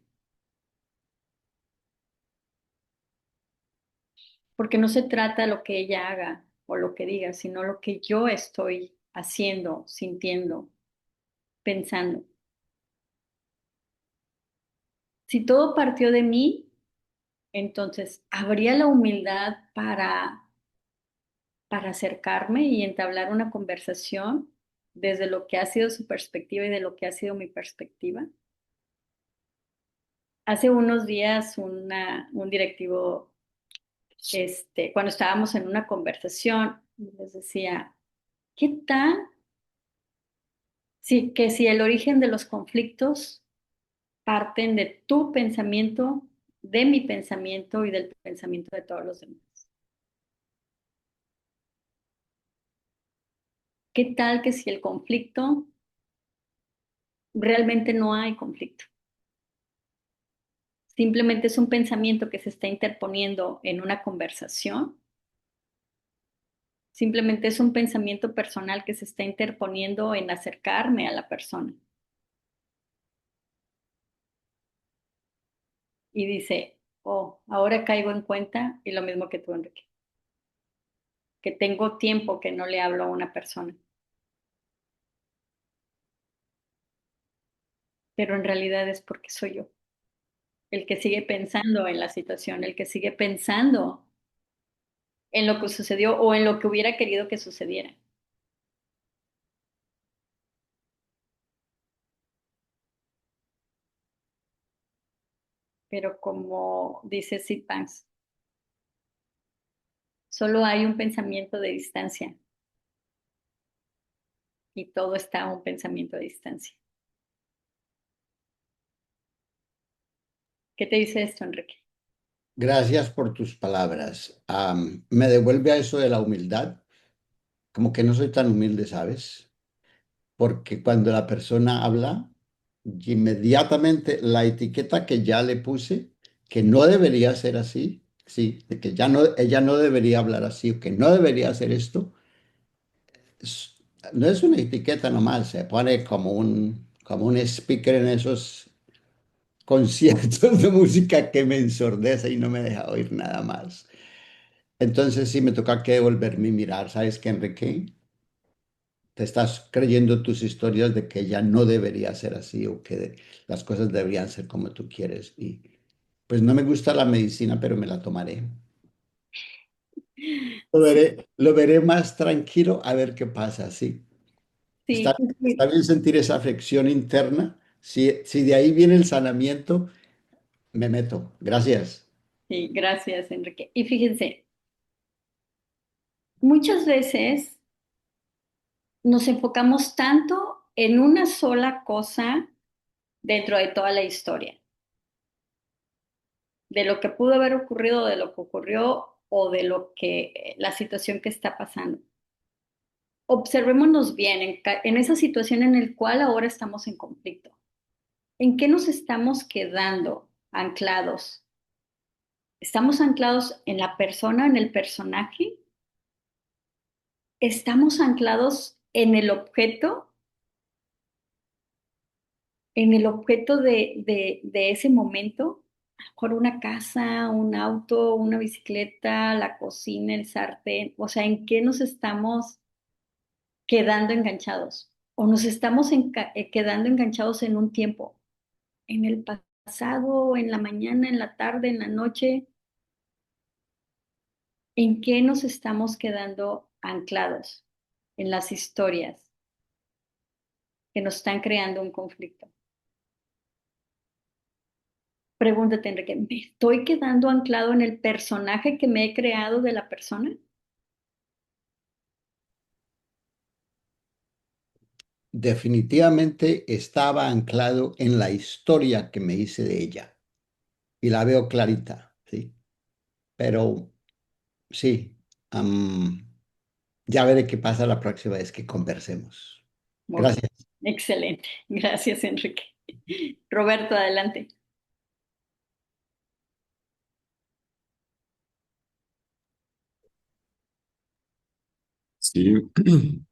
Speaker 2: porque no se trata de lo que ella haga o lo que diga, sino lo que yo estoy haciendo, sintiendo, pensando. Si todo partió de mí, entonces habría la humildad para acercarme y entablar una conversación desde lo que ha sido su perspectiva y de lo que ha sido mi perspectiva. Hace unos días un directivo, cuando estábamos en una conversación, les decía, ¿qué tal si el origen de los conflictos parten de tu pensamiento, de mi pensamiento y del pensamiento de todos los demás? ¿Qué tal que si el conflicto realmente no hay conflicto? Simplemente es un pensamiento que se está interponiendo en una conversación. Simplemente es un pensamiento personal que se está interponiendo en acercarme a la persona. Y dice, oh, ahora caigo en cuenta, y lo mismo que tú, Enrique, que tengo tiempo que no le hablo a una persona. Pero en realidad es porque soy yo, el que sigue pensando en la situación, el que sigue pensando en lo que sucedió o en lo que hubiera querido que sucediera. Pero como dice Sid Vance, solo hay un pensamiento de distancia y todo está a un pensamiento de distancia. ¿Qué te dice esto, Enrique?
Speaker 4: Gracias por tus palabras. Me devuelve a eso de la humildad, como que no soy tan humilde, ¿sabes? Porque cuando la persona habla, inmediatamente la etiqueta que ya le puse, que no debería ser así, sí, de que ya no, ella no debería hablar así o que no debería hacer esto, es- no es una etiqueta nomás, se pone como un speaker en esos conciertos de música que me ensordece y no me deja oír nada más. Entonces sí me toca que devolverme y mirar, ¿sabes qué, Enrique? Te estás creyendo tus historias de que ya no debería ser así o que las cosas deberían ser como tú quieres. Y pues no me gusta la medicina, pero me la tomaré.
Speaker 2: Sí,
Speaker 4: Lo veré más tranquilo a ver qué pasa, sí. Está,
Speaker 2: sí,
Speaker 4: está
Speaker 2: sí,
Speaker 4: bien sentir esa afección interna. Si de ahí viene el sanamiento, me meto. Gracias.
Speaker 2: sí, gracias, Enrique. Y fíjense, muchas veces nos enfocamos tanto en una sola cosa dentro de toda la historia, de lo que pudo haber ocurrido, de lo que ocurrió o de lo que la situación que está pasando. Observémonos bien en esa situación en la cual ahora estamos en conflicto. ¿En qué nos estamos quedando anclados? ¿Estamos anclados en la persona, en el personaje? ¿Estamos anclados en el objeto de ese momento? A lo mejor una casa, un auto, una bicicleta, la cocina, el sartén. O sea, ¿en qué nos estamos quedando enganchados? ¿O nos estamos quedando enganchados en un tiempo? ¿En el pasado, en la mañana, en la tarde, en la noche? ¿En qué nos estamos quedando anclados? En las historias que nos están creando un conflicto. Pregúntate, Enrique, ¿me estoy quedando anclado en el personaje que me he creado de la persona?
Speaker 4: Definitivamente estaba anclado en la historia que me hice de ella y la veo clarita, ¿sí? Pero sí, ya veré qué pasa la próxima vez que conversemos.
Speaker 2: Ok,
Speaker 4: Gracias.
Speaker 2: excelente. Gracias, Enrique. Roberto, adelante.
Speaker 7: Sí, o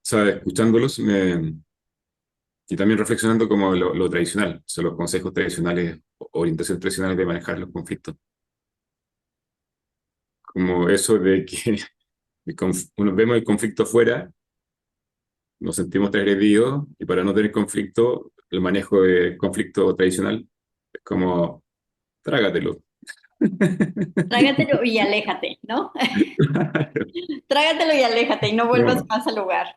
Speaker 7: sea, escuchándolos y también reflexionando como lo tradicional, o sea, los consejos tradicionales, orientaciones tradicionales de manejar los conflictos. Como eso de que Vemos el conflicto afuera, nos sentimos transgredidos y para no tener conflicto, el manejo de conflicto tradicional es como trágatelo.
Speaker 2: Trágatelo y aléjate, ¿no? Trágatelo y aléjate y no vuelvas
Speaker 7: No,
Speaker 2: más al lugar.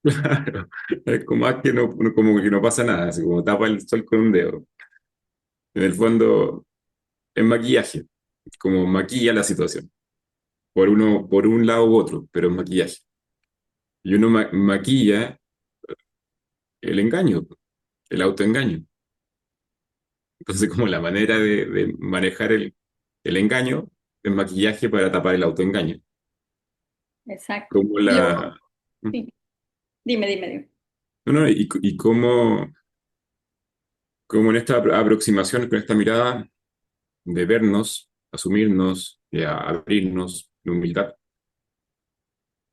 Speaker 7: claro. Es como, que no, como que no pasa nada, así como tapa el sol con un dedo. En el fondo, es maquillaje, como maquilla la situación, por un lado u otro, pero es maquillaje. Y uno maquilla el engaño, el autoengaño. Entonces, como la manera de manejar el engaño es maquillaje para tapar el autoengaño.
Speaker 2: Exacto.
Speaker 7: Como
Speaker 2: Y
Speaker 7: la...
Speaker 2: luego, sí, dime.
Speaker 7: No, no, y cómo en esta aproximación, con esta mirada de vernos, asumirnos, de abrirnos, de humildad,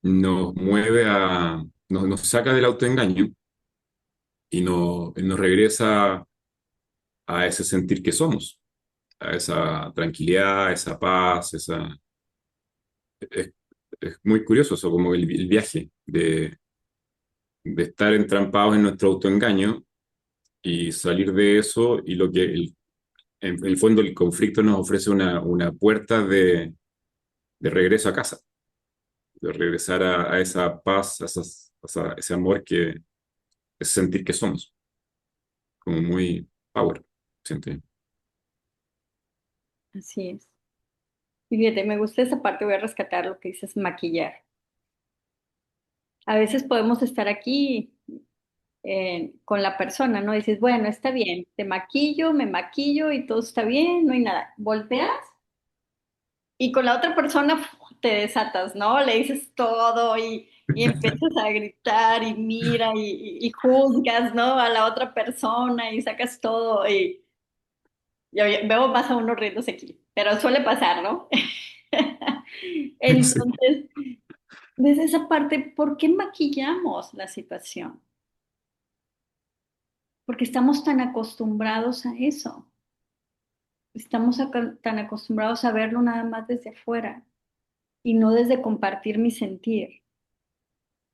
Speaker 7: nos mueve nos saca del autoengaño y nos regresa a ese sentir que somos, a esa tranquilidad, a esa paz, es, es muy curioso eso, como el viaje de estar entrampados en nuestro autoengaño y salir de eso y en el fondo el conflicto nos ofrece una puerta de regreso a casa, de regresar a esa paz, ese amor ese sentir que somos, como muy power, siento yo.
Speaker 2: Así es. Y fíjate, me gusta esa parte, voy a rescatar lo que dices, maquillar. A veces podemos estar aquí con la persona, ¿no? Dices, bueno, está bien, te maquillo, me maquillo y todo está bien, no hay nada. Volteas y con la otra persona te desatas, ¿no? Le dices todo y empiezas a gritar y mira y juzgas, ¿no? A la otra persona y sacas todo y veo más a uno riéndose aquí, pero suele pasar, ¿no?
Speaker 7: Sí.
Speaker 2: Entonces, desde esa parte, ¿por qué maquillamos la situación? Porque estamos tan acostumbrados a eso. Estamos tan acostumbrados a verlo nada más desde afuera y no desde compartir mi sentir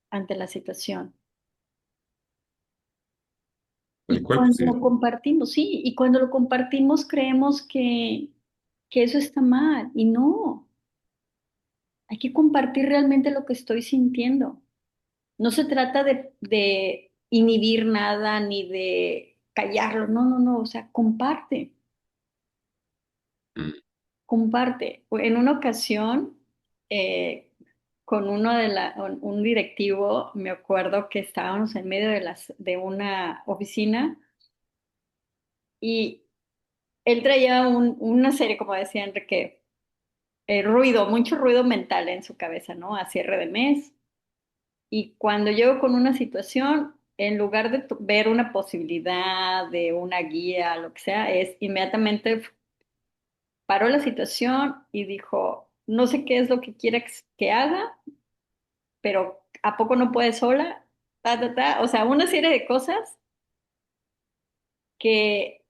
Speaker 2: ante la situación.
Speaker 7: Tal
Speaker 2: Y
Speaker 7: cual,
Speaker 2: cuando
Speaker 7: sí.
Speaker 2: lo compartimos, sí, y cuando lo compartimos creemos que eso está mal y no, hay que compartir realmente lo que estoy sintiendo. No se trata de inhibir nada ni de callarlo, no, o sea,
Speaker 7: Mm.
Speaker 2: comparte. En una ocasión, eh, con un directivo, me acuerdo que estábamos en medio de una oficina y él traía una serie, como decía Enrique, ruido, mucho ruido mental en su cabeza, ¿no? A cierre de mes. Y cuando llego con una situación, en lugar de ver una posibilidad de una guía, lo que sea, es inmediatamente paró la situación y dijo, no sé qué es lo que quiere que haga, pero ¿a poco no puede sola? O sea, una serie de cosas que,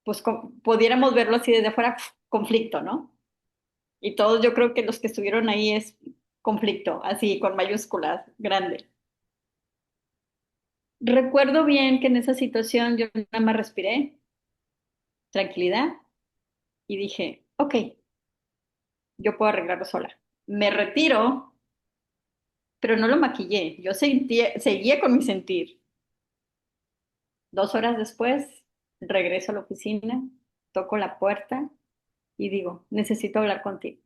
Speaker 2: pues, pudiéramos verlo así desde afuera, conflicto, ¿no? Y todos yo creo que los que estuvieron ahí es conflicto, así con mayúsculas, grande. Recuerdo bien que en esa situación yo nada más respiré, tranquilidad, y dije, ok, yo puedo arreglarlo sola. Me retiro, pero no lo maquillé, yo seguía con mi sentir. 2 horas después, regreso a la oficina, toco la puerta y digo, necesito hablar contigo.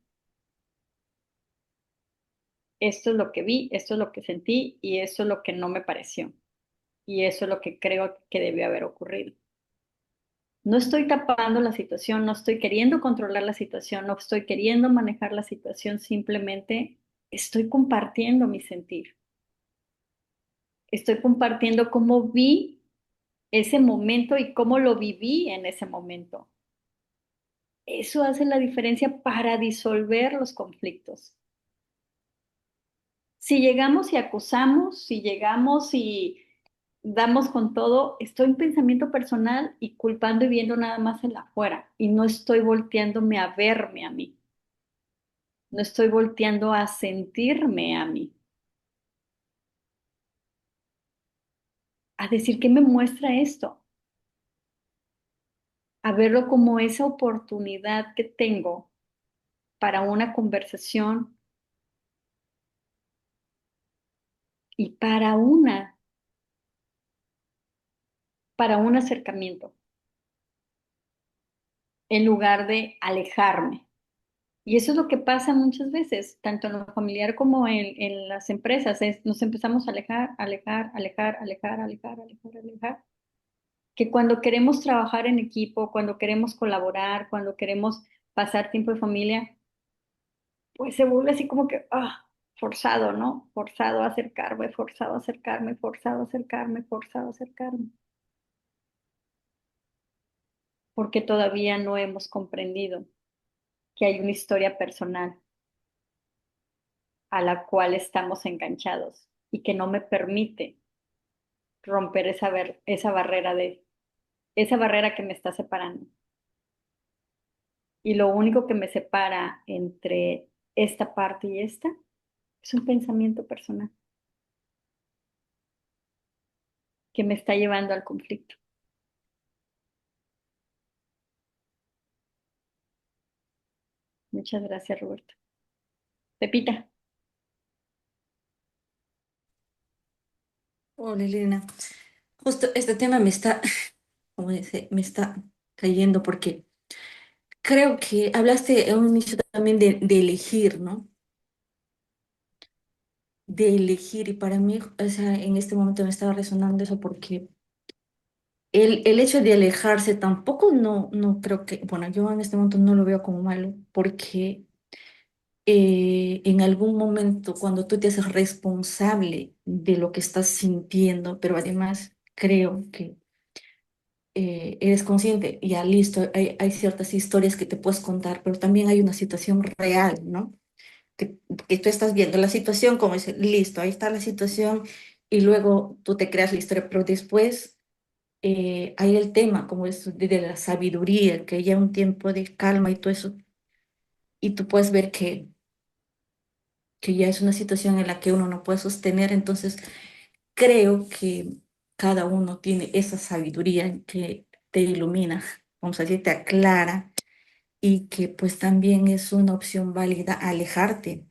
Speaker 2: Esto es lo que vi, esto es lo que sentí y esto es lo que no me pareció. Y eso es lo que creo que debió haber ocurrido. No estoy tapando la situación, no estoy queriendo controlar la situación, no estoy queriendo manejar la situación, simplemente estoy compartiendo mi sentir. Estoy compartiendo cómo vi ese momento y cómo lo viví en ese momento. Eso hace la diferencia para disolver los conflictos. Si llegamos y acusamos, si llegamos y damos con todo, estoy en pensamiento personal y culpando y viendo nada más en la afuera y no estoy volteándome a verme a mí. No estoy volteando a sentirme a mí, a decir qué me muestra esto, a verlo como esa oportunidad que tengo para una conversación y para un acercamiento, en lugar de alejarme. Y eso es lo que pasa muchas veces, tanto en lo familiar como en las empresas, nos empezamos a alejar, alejar, alejar, alejar, alejar, alejar, alejar, que cuando queremos trabajar en equipo, cuando queremos colaborar, cuando queremos pasar tiempo de familia, pues se vuelve así como que, forzado, ¿no? Forzado a acercarme, forzado a acercarme, forzado a acercarme, forzado a acercarme, porque todavía no hemos comprendido que hay una historia personal a la cual estamos enganchados y que no me permite romper esa barrera que me está separando. Y lo único que me separa entre esta parte y esta es un pensamiento personal que me está llevando al conflicto. Muchas gracias, Roberto. Pepita.
Speaker 9: Hola, Elena. Justo este tema me está, como dice, me está cayendo porque creo que hablaste en un inicio también de elegir, ¿no? De elegir y para mí, o sea, en este momento me estaba resonando eso porque el hecho de alejarse tampoco no creo que, bueno, yo en este momento no lo veo como malo porque en algún momento cuando tú te haces responsable de lo que estás sintiendo, pero además creo que eres consciente, ya listo, hay ciertas historias que te puedes contar, pero también hay una situación real, ¿no? Que, que tú estás viendo la situación como es, listo, ahí está la situación y luego tú te creas la historia, pero después hay el tema como es de la sabiduría, que ya un tiempo de calma y todo eso, y tú puedes ver que ya es una situación en la que uno no puede sostener, entonces creo que cada uno tiene esa sabiduría que te ilumina, vamos a decir, te aclara y que pues también es una opción válida alejarte.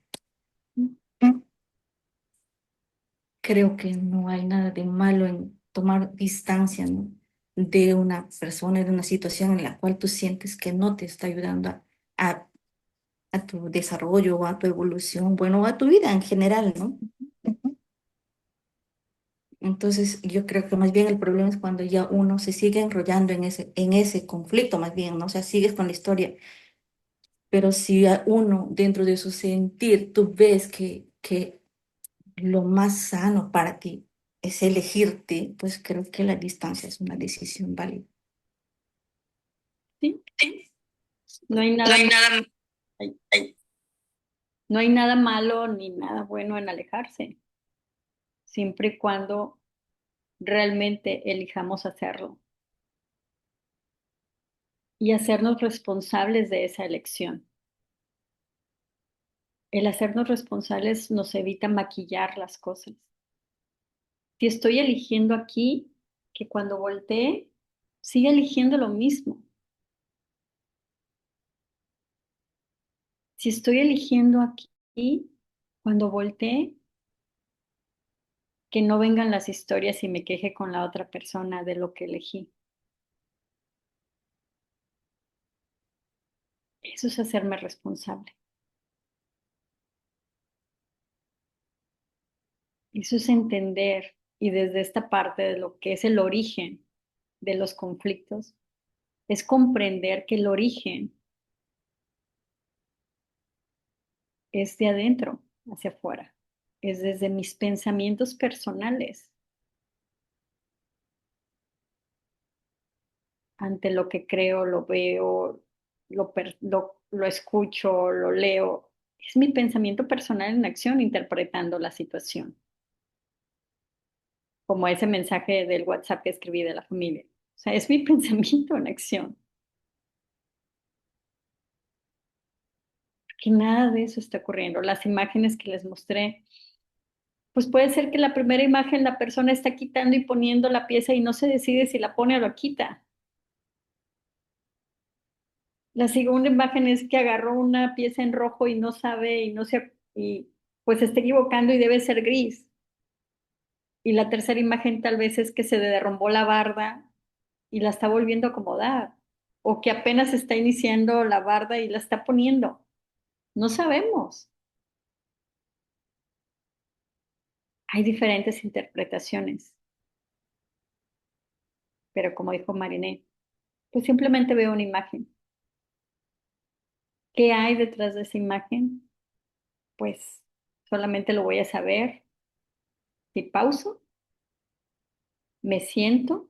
Speaker 9: Creo que no hay nada de malo en tomar distancia, ¿no? De una persona, de una situación en la cual tú sientes que no te está ayudando a, a tu desarrollo o a tu evolución, bueno, a tu vida en general, ¿no? Entonces, yo creo que más bien el problema es cuando ya uno se sigue enrollando en ese conflicto, más bien, ¿no? O sea, sigues con la historia, pero si a uno dentro de su sentir, tú ves que lo más sano para ti es elegirte, pues creo que la distancia es una decisión válida.
Speaker 2: ¿Sí? No hay nada, ay, ay. No hay nada malo ni nada bueno en alejarse, siempre y cuando realmente elijamos hacerlo y hacernos responsables de esa elección. El hacernos responsables nos evita maquillar las cosas. Si estoy eligiendo aquí, que cuando voltee, siga eligiendo lo mismo. Si estoy eligiendo aquí, cuando voltee, que no vengan las historias y me queje con la otra persona de lo que elegí. Eso es hacerme responsable. Eso es entender y desde esta parte de lo que es el origen de los conflictos, es comprender que el origen es de adentro hacia afuera, es desde mis pensamientos personales ante lo que creo, lo veo, lo escucho, lo leo. Es mi pensamiento personal en acción interpretando la situación, como ese mensaje del WhatsApp que escribí de la familia. O sea, es mi pensamiento en acción. que nada de eso está ocurriendo. Las imágenes que les mostré, pues puede ser que la primera imagen la persona está quitando y poniendo la pieza y no se decide si la pone o la quita. La segunda imagen es que agarró una pieza en rojo y no sabe y no se y pues se está equivocando y debe ser gris. Y la tercera imagen tal vez es que se derrumbó la barda y la está volviendo a acomodar. O que apenas está iniciando la barda y la está poniendo. No sabemos. Hay diferentes interpretaciones. Pero como dijo Mariné, pues simplemente veo una imagen. ¿Qué hay detrás de esa imagen? Pues solamente lo voy a saber si pauso, me siento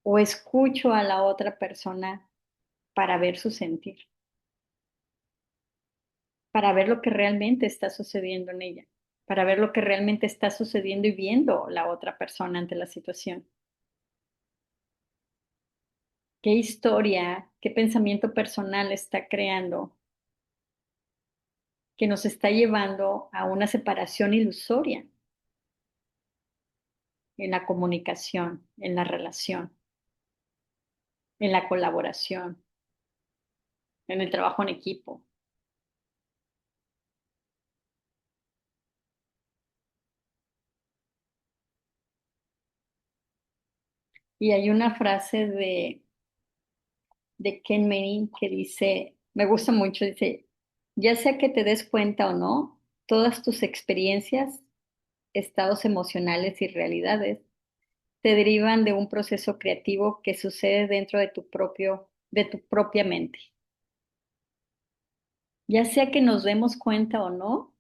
Speaker 2: o escucho a la otra persona para ver su sentir, para ver lo que realmente está sucediendo en ella, para ver lo que realmente está sucediendo y viendo la otra persona ante la situación. ¿Qué historia, qué pensamiento personal está creando que nos está llevando a una separación ilusoria en la comunicación, en la relación, en la colaboración, en el trabajo en equipo? Y hay una frase de Ken Manning que dice, me gusta mucho, dice, ya sea que te des cuenta o no, todas tus experiencias, estados emocionales y realidades te derivan de un proceso creativo que sucede dentro de tu propia mente. Ya sea que nos demos cuenta o no,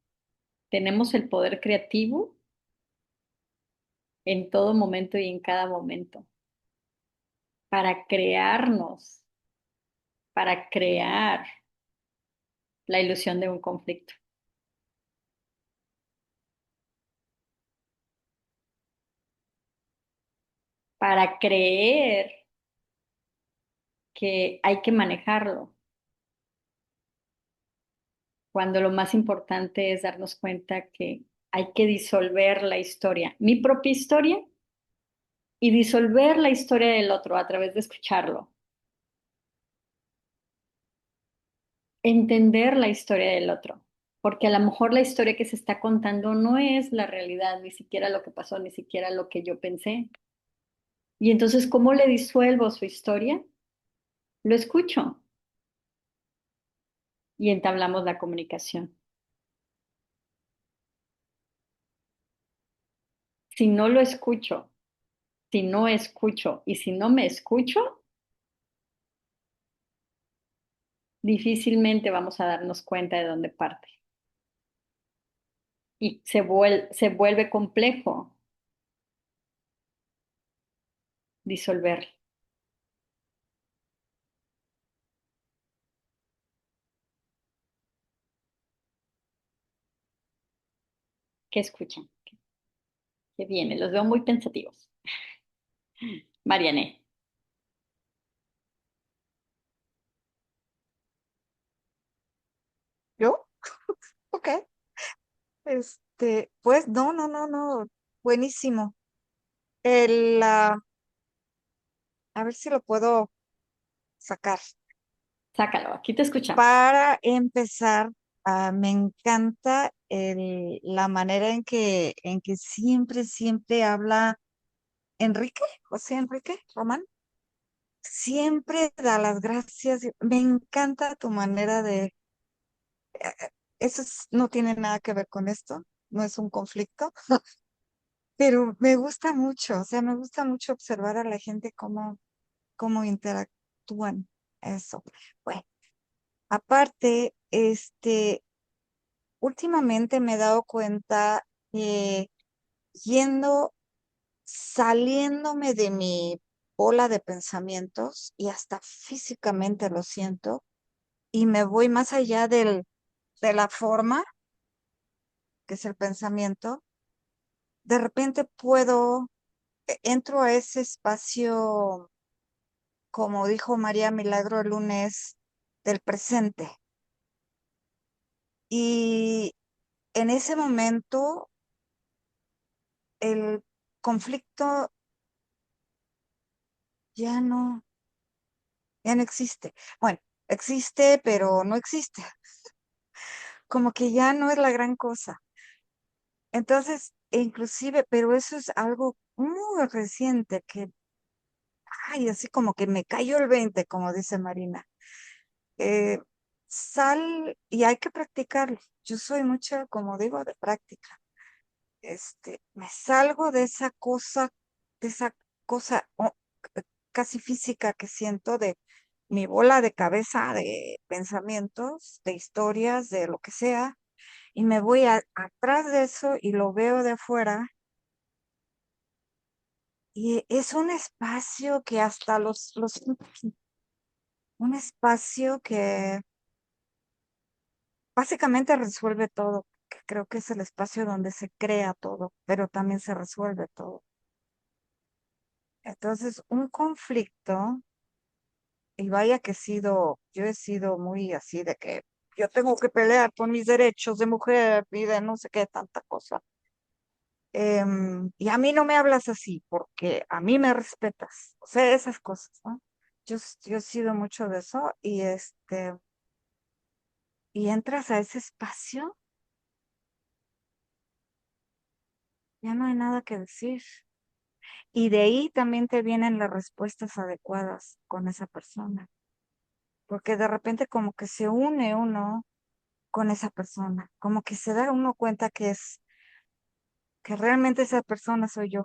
Speaker 2: tenemos el poder creativo en todo momento y en cada momento para crearnos, para crear la ilusión de un conflicto, para creer que hay que manejarlo, cuando lo más importante es darnos cuenta que hay que disolver la historia, mi propia historia, y disolver la historia del otro a través de escucharlo, entender la historia del otro, porque a lo mejor la historia que se está contando no es la realidad, ni siquiera lo que pasó, ni siquiera lo que yo pensé. Y entonces, ¿cómo le disuelvo su historia? Lo escucho y entablamos la comunicación. Si no lo escucho, si no escucho y si no me escucho, difícilmente vamos a darnos cuenta de dónde parte. Y se vuelve complejo disolver. ¿Qué escuchan? ¿Qué viene? Los veo muy pensativos. Mariane,
Speaker 3: ¿Yo? Ok. Pues no, no, no, no. Buenísimo. El, ah, a ver si lo puedo sacar.
Speaker 2: sácalo, aquí te escuchamos.
Speaker 3: Para empezar, me encanta la manera en que siempre, siempre habla Enrique, José Enrique Román. Siempre da las gracias. Me encanta tu manera de... no tiene nada que ver con esto, no es un conflicto, pero me gusta mucho, o sea, me gusta mucho observar a la gente cómo interactúan. Eso. Bueno, aparte, últimamente me he dado cuenta que yendo, saliéndome de mi bola de pensamientos y hasta físicamente lo siento, y me voy más allá de la forma, que es el pensamiento, de repente entro a ese espacio, como dijo María Milagro el lunes, del presente. Y en ese momento el conflicto ya no, ya no existe. Bueno, existe, pero no existe. Como que ya no es la gran cosa. Entonces, inclusive, pero eso es algo muy reciente que, ay, así como que me cayó el 20, como dice Marina. Eh, Sal y hay que practicarlo. Yo soy mucho, como digo, de práctica. Me salgo de esa cosa casi física que siento de mi bola de cabeza de pensamientos, de historias, de lo que sea, y me voy atrás de eso y lo veo de afuera. Y es un espacio que hasta un espacio que básicamente resuelve todo, que creo que es el espacio donde se crea todo, pero también se resuelve todo. Entonces, un conflicto, y vaya que yo he sido muy así de que yo tengo que pelear por mis derechos de mujer y de no sé qué tanta cosa. Y a mí no me hablas así porque a mí me respetas. O sea, esas cosas, ¿no? Yo he sido mucho de eso y entras a ese espacio, ya no hay nada que decir. Y de ahí también te vienen las respuestas adecuadas con esa persona, porque de repente como que se une uno con esa persona, como que se da uno cuenta que realmente esa persona soy yo.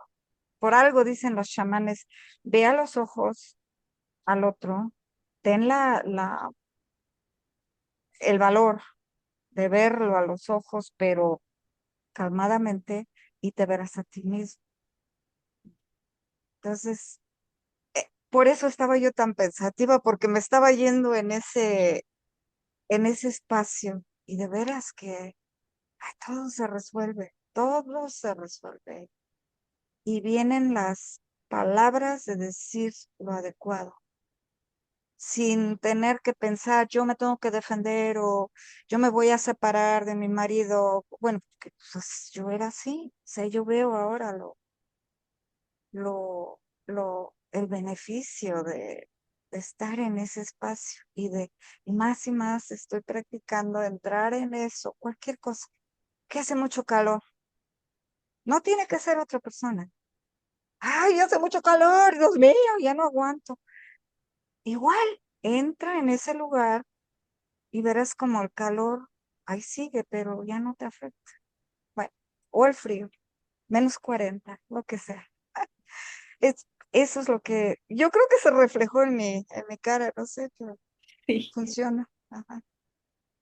Speaker 3: Por algo dicen los chamanes, ve a los ojos al otro, ten el valor de verlo a los ojos, pero calmadamente, y te verás a ti mismo. Entonces, por eso estaba yo tan pensativa, porque me estaba yendo en ese espacio, y de veras que ay, todo se resuelve. Y vienen las palabras de decir lo adecuado, sin tener que pensar, yo me tengo que defender o yo me voy a separar de mi marido. Bueno, porque pues, yo era así, o sea, yo veo ahora el beneficio de estar en ese espacio y más estoy practicando entrar en eso, cualquier cosa, que hace mucho calor. No tiene que ser otra persona. Ay, hace mucho calor, Dios mío, ya no aguanto. Igual, entra en ese lugar y verás como el calor ahí sigue, pero ya no te afecta. Bueno, o el frío, -40, lo que sea. Eso es lo que yo creo que se reflejó en mi cara, no sé, pero
Speaker 2: Sí,
Speaker 3: funciona. Ajá,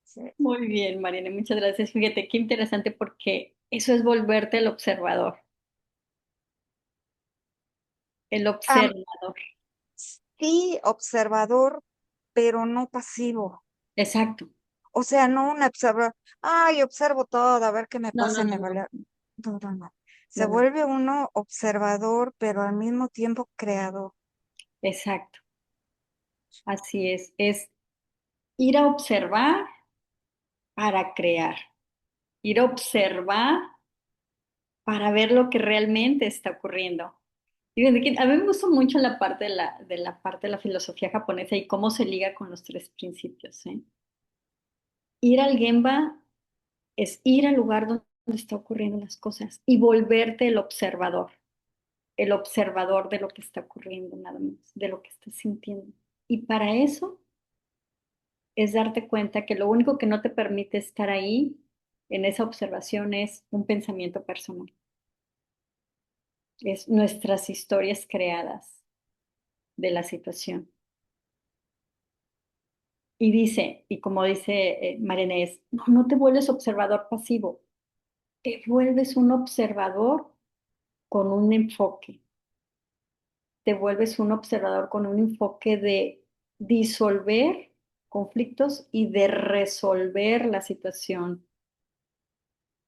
Speaker 3: sí.
Speaker 2: muy bien, Mariana, muchas gracias. Fíjate, qué interesante porque eso es volverte el
Speaker 3: Am,
Speaker 2: observador.
Speaker 3: sí, observador, pero no pasivo.
Speaker 2: Exacto.
Speaker 3: O sea, no un observador, ay, observo todo, a ver qué me
Speaker 2: No,
Speaker 3: pasa
Speaker 2: no,
Speaker 3: y
Speaker 2: no,
Speaker 3: me
Speaker 2: no,
Speaker 3: vale. No, no, no. Se
Speaker 2: no, no.
Speaker 3: vuelve uno observador, pero al mismo tiempo creador.
Speaker 2: Exacto. Así es ir a observar para crear, ir a observar para ver lo que realmente está ocurriendo. Fíjate que a mí me gusta mucho la parte de la parte de la filosofía japonesa y cómo se liga con los tres principios, ¿eh? Ir al Gemba es ir al lugar donde está ocurriendo las cosas y volverte el observador de lo que está ocurriendo nada más, de lo que estás sintiendo. Y para eso es darte cuenta que lo único que no te permite estar ahí en esa observación es un pensamiento personal, es nuestras historias creadas de la situación. Y dice, y como dice Marenés, no, no te vuelves observador pasivo, te vuelves un observador con un enfoque, te vuelves un observador con un enfoque de disolver conflictos y de resolver la situación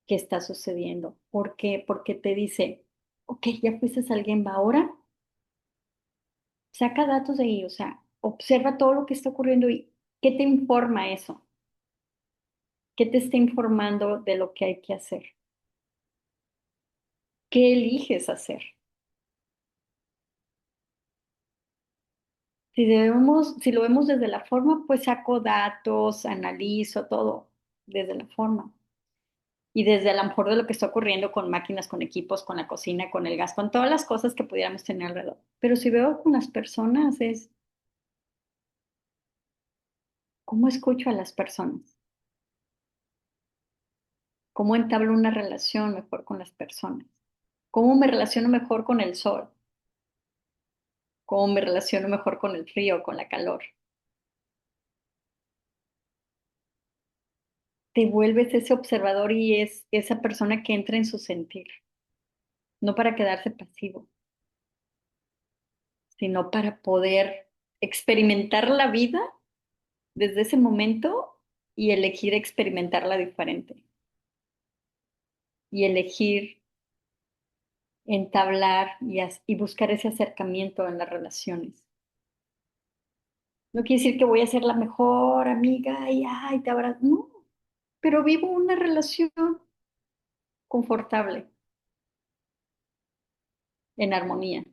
Speaker 2: que está sucediendo. ¿Por qué? Porque te dice, ok, ya fuiste a alguien, va ahora, saca datos de ahí, o sea, observa todo lo que está ocurriendo y ¿qué te informa eso? ¿Qué te está informando de lo que hay que hacer? ¿Qué eliges hacer? Si lo vemos desde la forma, pues saco datos, analizo todo desde la forma. Y desde a lo mejor de lo que está ocurriendo con máquinas, con equipos, con la cocina, con el gas, con todas las cosas que pudiéramos tener alrededor. Pero si veo con las personas, es cómo escucho a las personas, cómo entablo una relación mejor con las personas, cómo me relaciono mejor con el sol, cómo me relaciono mejor con el frío, con la calor. Te vuelves ese observador y es esa persona que entra en su sentir, no para quedarse pasivo, sino para poder experimentar la vida desde ese momento y elegir experimentarla diferente y elegir entablar y buscar ese acercamiento en las relaciones. No quiere decir que voy a ser la mejor amiga y ay, te abrazo. No, pero vivo una relación confortable, en armonía,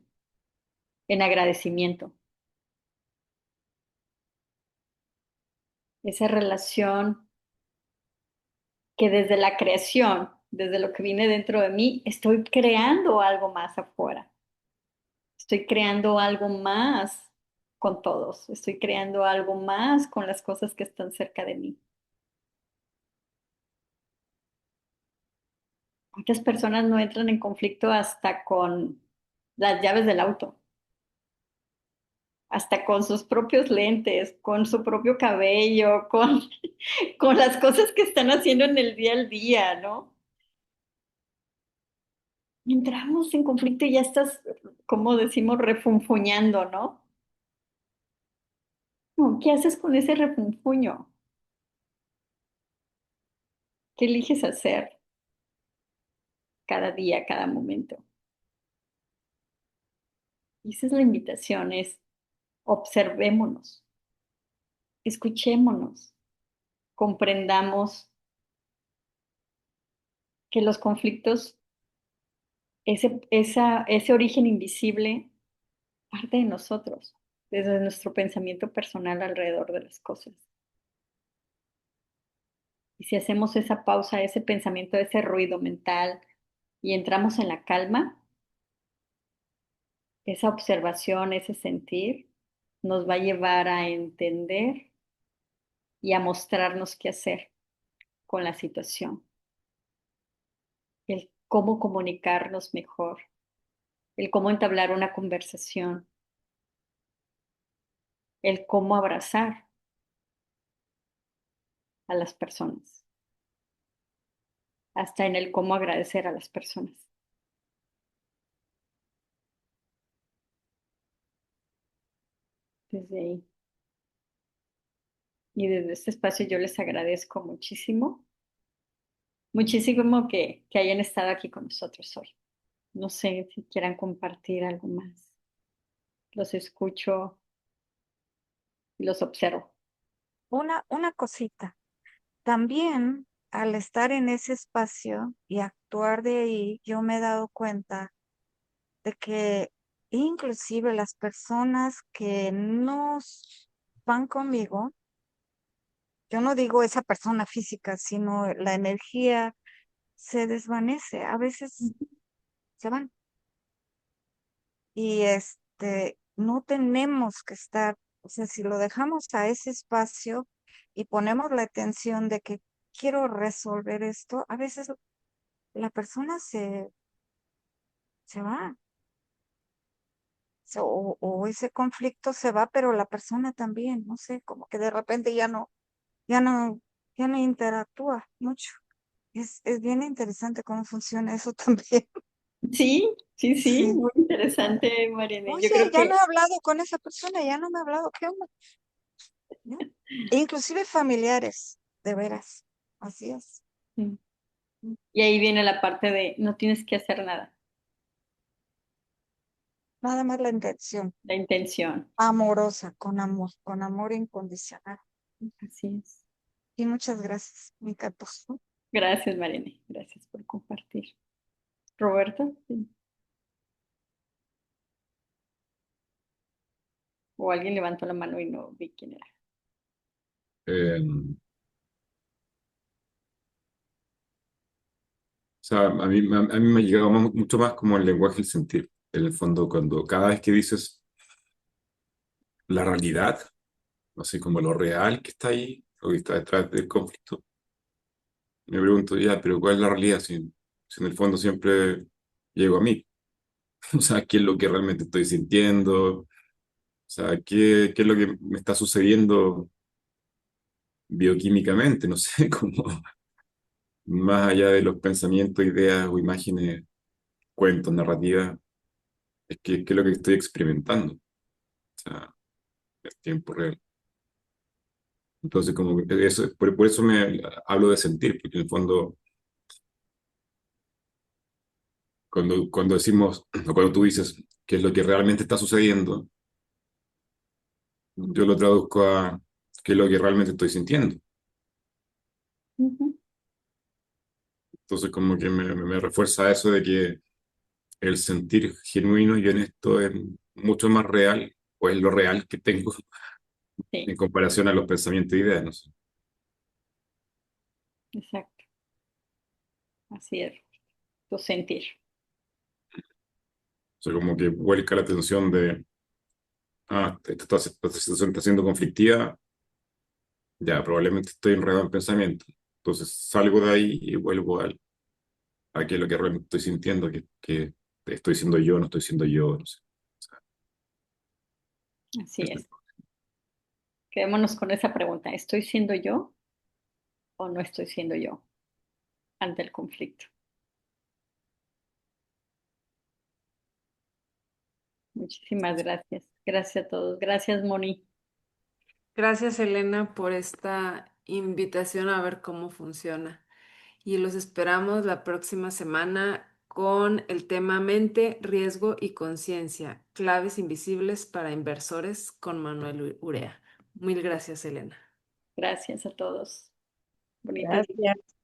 Speaker 2: en agradecimiento. Esa relación que desde la creación, desde lo que viene dentro de mí, estoy creando algo más afuera. Estoy creando algo más con todos. Estoy creando algo más con las cosas que están cerca de mí. Muchas personas no entran en conflicto hasta con las llaves del auto, hasta con sus propios lentes, con su propio cabello, con las cosas que están haciendo en el día al día, ¿no? Entramos en conflicto y ya estás, como decimos, refunfuñando, ¿no? No, ¿qué haces con ese refunfuño? ¿Qué eliges hacer cada día, cada momento? Y esa es la invitación, es observémonos, escuchémonos, comprendamos que los conflictos, ese origen invisible, parte de nosotros, desde nuestro pensamiento personal alrededor de las cosas. Y si hacemos esa pausa, ese pensamiento, ese ruido mental y entramos en la calma, esa observación, ese sentir, nos va a llevar a entender y a mostrarnos qué hacer con la situación, el cómo comunicarnos mejor, el cómo entablar una conversación, el cómo abrazar a las personas, hasta en el cómo agradecer a las personas. Desde ahí. Y desde este espacio yo les agradezco muchísimo, muchísimo que hayan estado aquí con nosotros hoy. No sé si quieran compartir algo más. Los escucho y los observo.
Speaker 3: Una cosita. También al estar en ese espacio y actuar de ahí, yo me he dado cuenta de que inclusive las personas que no van conmigo, yo no digo esa persona física, sino la energía se desvanece, a veces se van. Y no tenemos que estar, o sea, si lo dejamos a ese espacio y ponemos la atención de que quiero resolver esto, a veces la persona se va, o ese conflicto se va, pero la persona también, no sé, como que de repente ya no, ya no interactúa mucho. Es bien interesante cómo funciona eso también.
Speaker 2: Sí, sí, sí,
Speaker 3: Sí.
Speaker 2: muy interesante, Mariana. Yo
Speaker 3: Oye,
Speaker 2: creo
Speaker 3: ya no he
Speaker 2: que
Speaker 3: hablado con esa persona, ya no me ha hablado, ¿qué onda? ¿No? E inclusive familiares, de veras. Así es.
Speaker 2: sí. Y ahí viene la parte de no tienes que hacer nada,
Speaker 3: Nada más la intención,
Speaker 2: la intención.
Speaker 3: amorosa, con amor incondicional.
Speaker 2: Así es.
Speaker 3: Y muchas gracias, me encantó.
Speaker 2: Gracias, Marine. Gracias por compartir. Roberto, sí. O alguien levantó la mano y no vi quién era.
Speaker 7: Eh, o sea, a mí me ha llegado mucho más como el lenguaje del sentir. En el fondo, cuando cada vez que dices la realidad, así como lo real que está ahí, lo que está detrás del conflicto, me pregunto, ya, pero ¿cuál es la realidad? Si en el fondo siempre llego a mí. O sea, ¿qué es lo que realmente estoy sintiendo? O sea, ¿qué es lo que me está sucediendo bioquímicamente? No sé, como más allá de los pensamientos, ideas o imágenes, cuentos, narrativas, qué es lo que estoy experimentando. O sea, en tiempo real. Entonces, como que eso, por eso me hablo de sentir, porque en el fondo, cuando decimos, o cuando tú dices qué es lo que realmente está sucediendo, yo lo traduzco a qué es lo que realmente estoy sintiendo.
Speaker 2: Ujú.
Speaker 7: Entonces, como que me refuerza eso de que el sentir genuino y honesto es mucho más real, o es lo real que tengo
Speaker 2: Sí,
Speaker 7: en comparación a los pensamientos e ideas, no sé.
Speaker 2: exacto. Así es. Tu sentir.
Speaker 7: O sea, como que vuelca la atención de, esta situación está siendo conflictiva, ya, probablemente estoy enredado en pensamiento. Entonces salgo de ahí y vuelvo a qué es lo que realmente estoy sintiendo, que estoy siendo yo, no estoy siendo yo, no sé. O sea,
Speaker 2: Así
Speaker 7: esto-
Speaker 2: es. Quedémonos con esa pregunta. ¿Estoy siendo yo o no estoy siendo yo ante el conflicto? Muchísimas gracias. Gracias a todos. Gracias, Moni.
Speaker 1: Gracias, Elena, por esta invitación a ver cómo funciona. Y los esperamos la próxima semana con el tema mente, riesgo y conciencia, claves invisibles para inversores con Manuel Urea. Mil gracias, Elena.
Speaker 2: Gracias a todos. Bonito día.
Speaker 5: Gracias.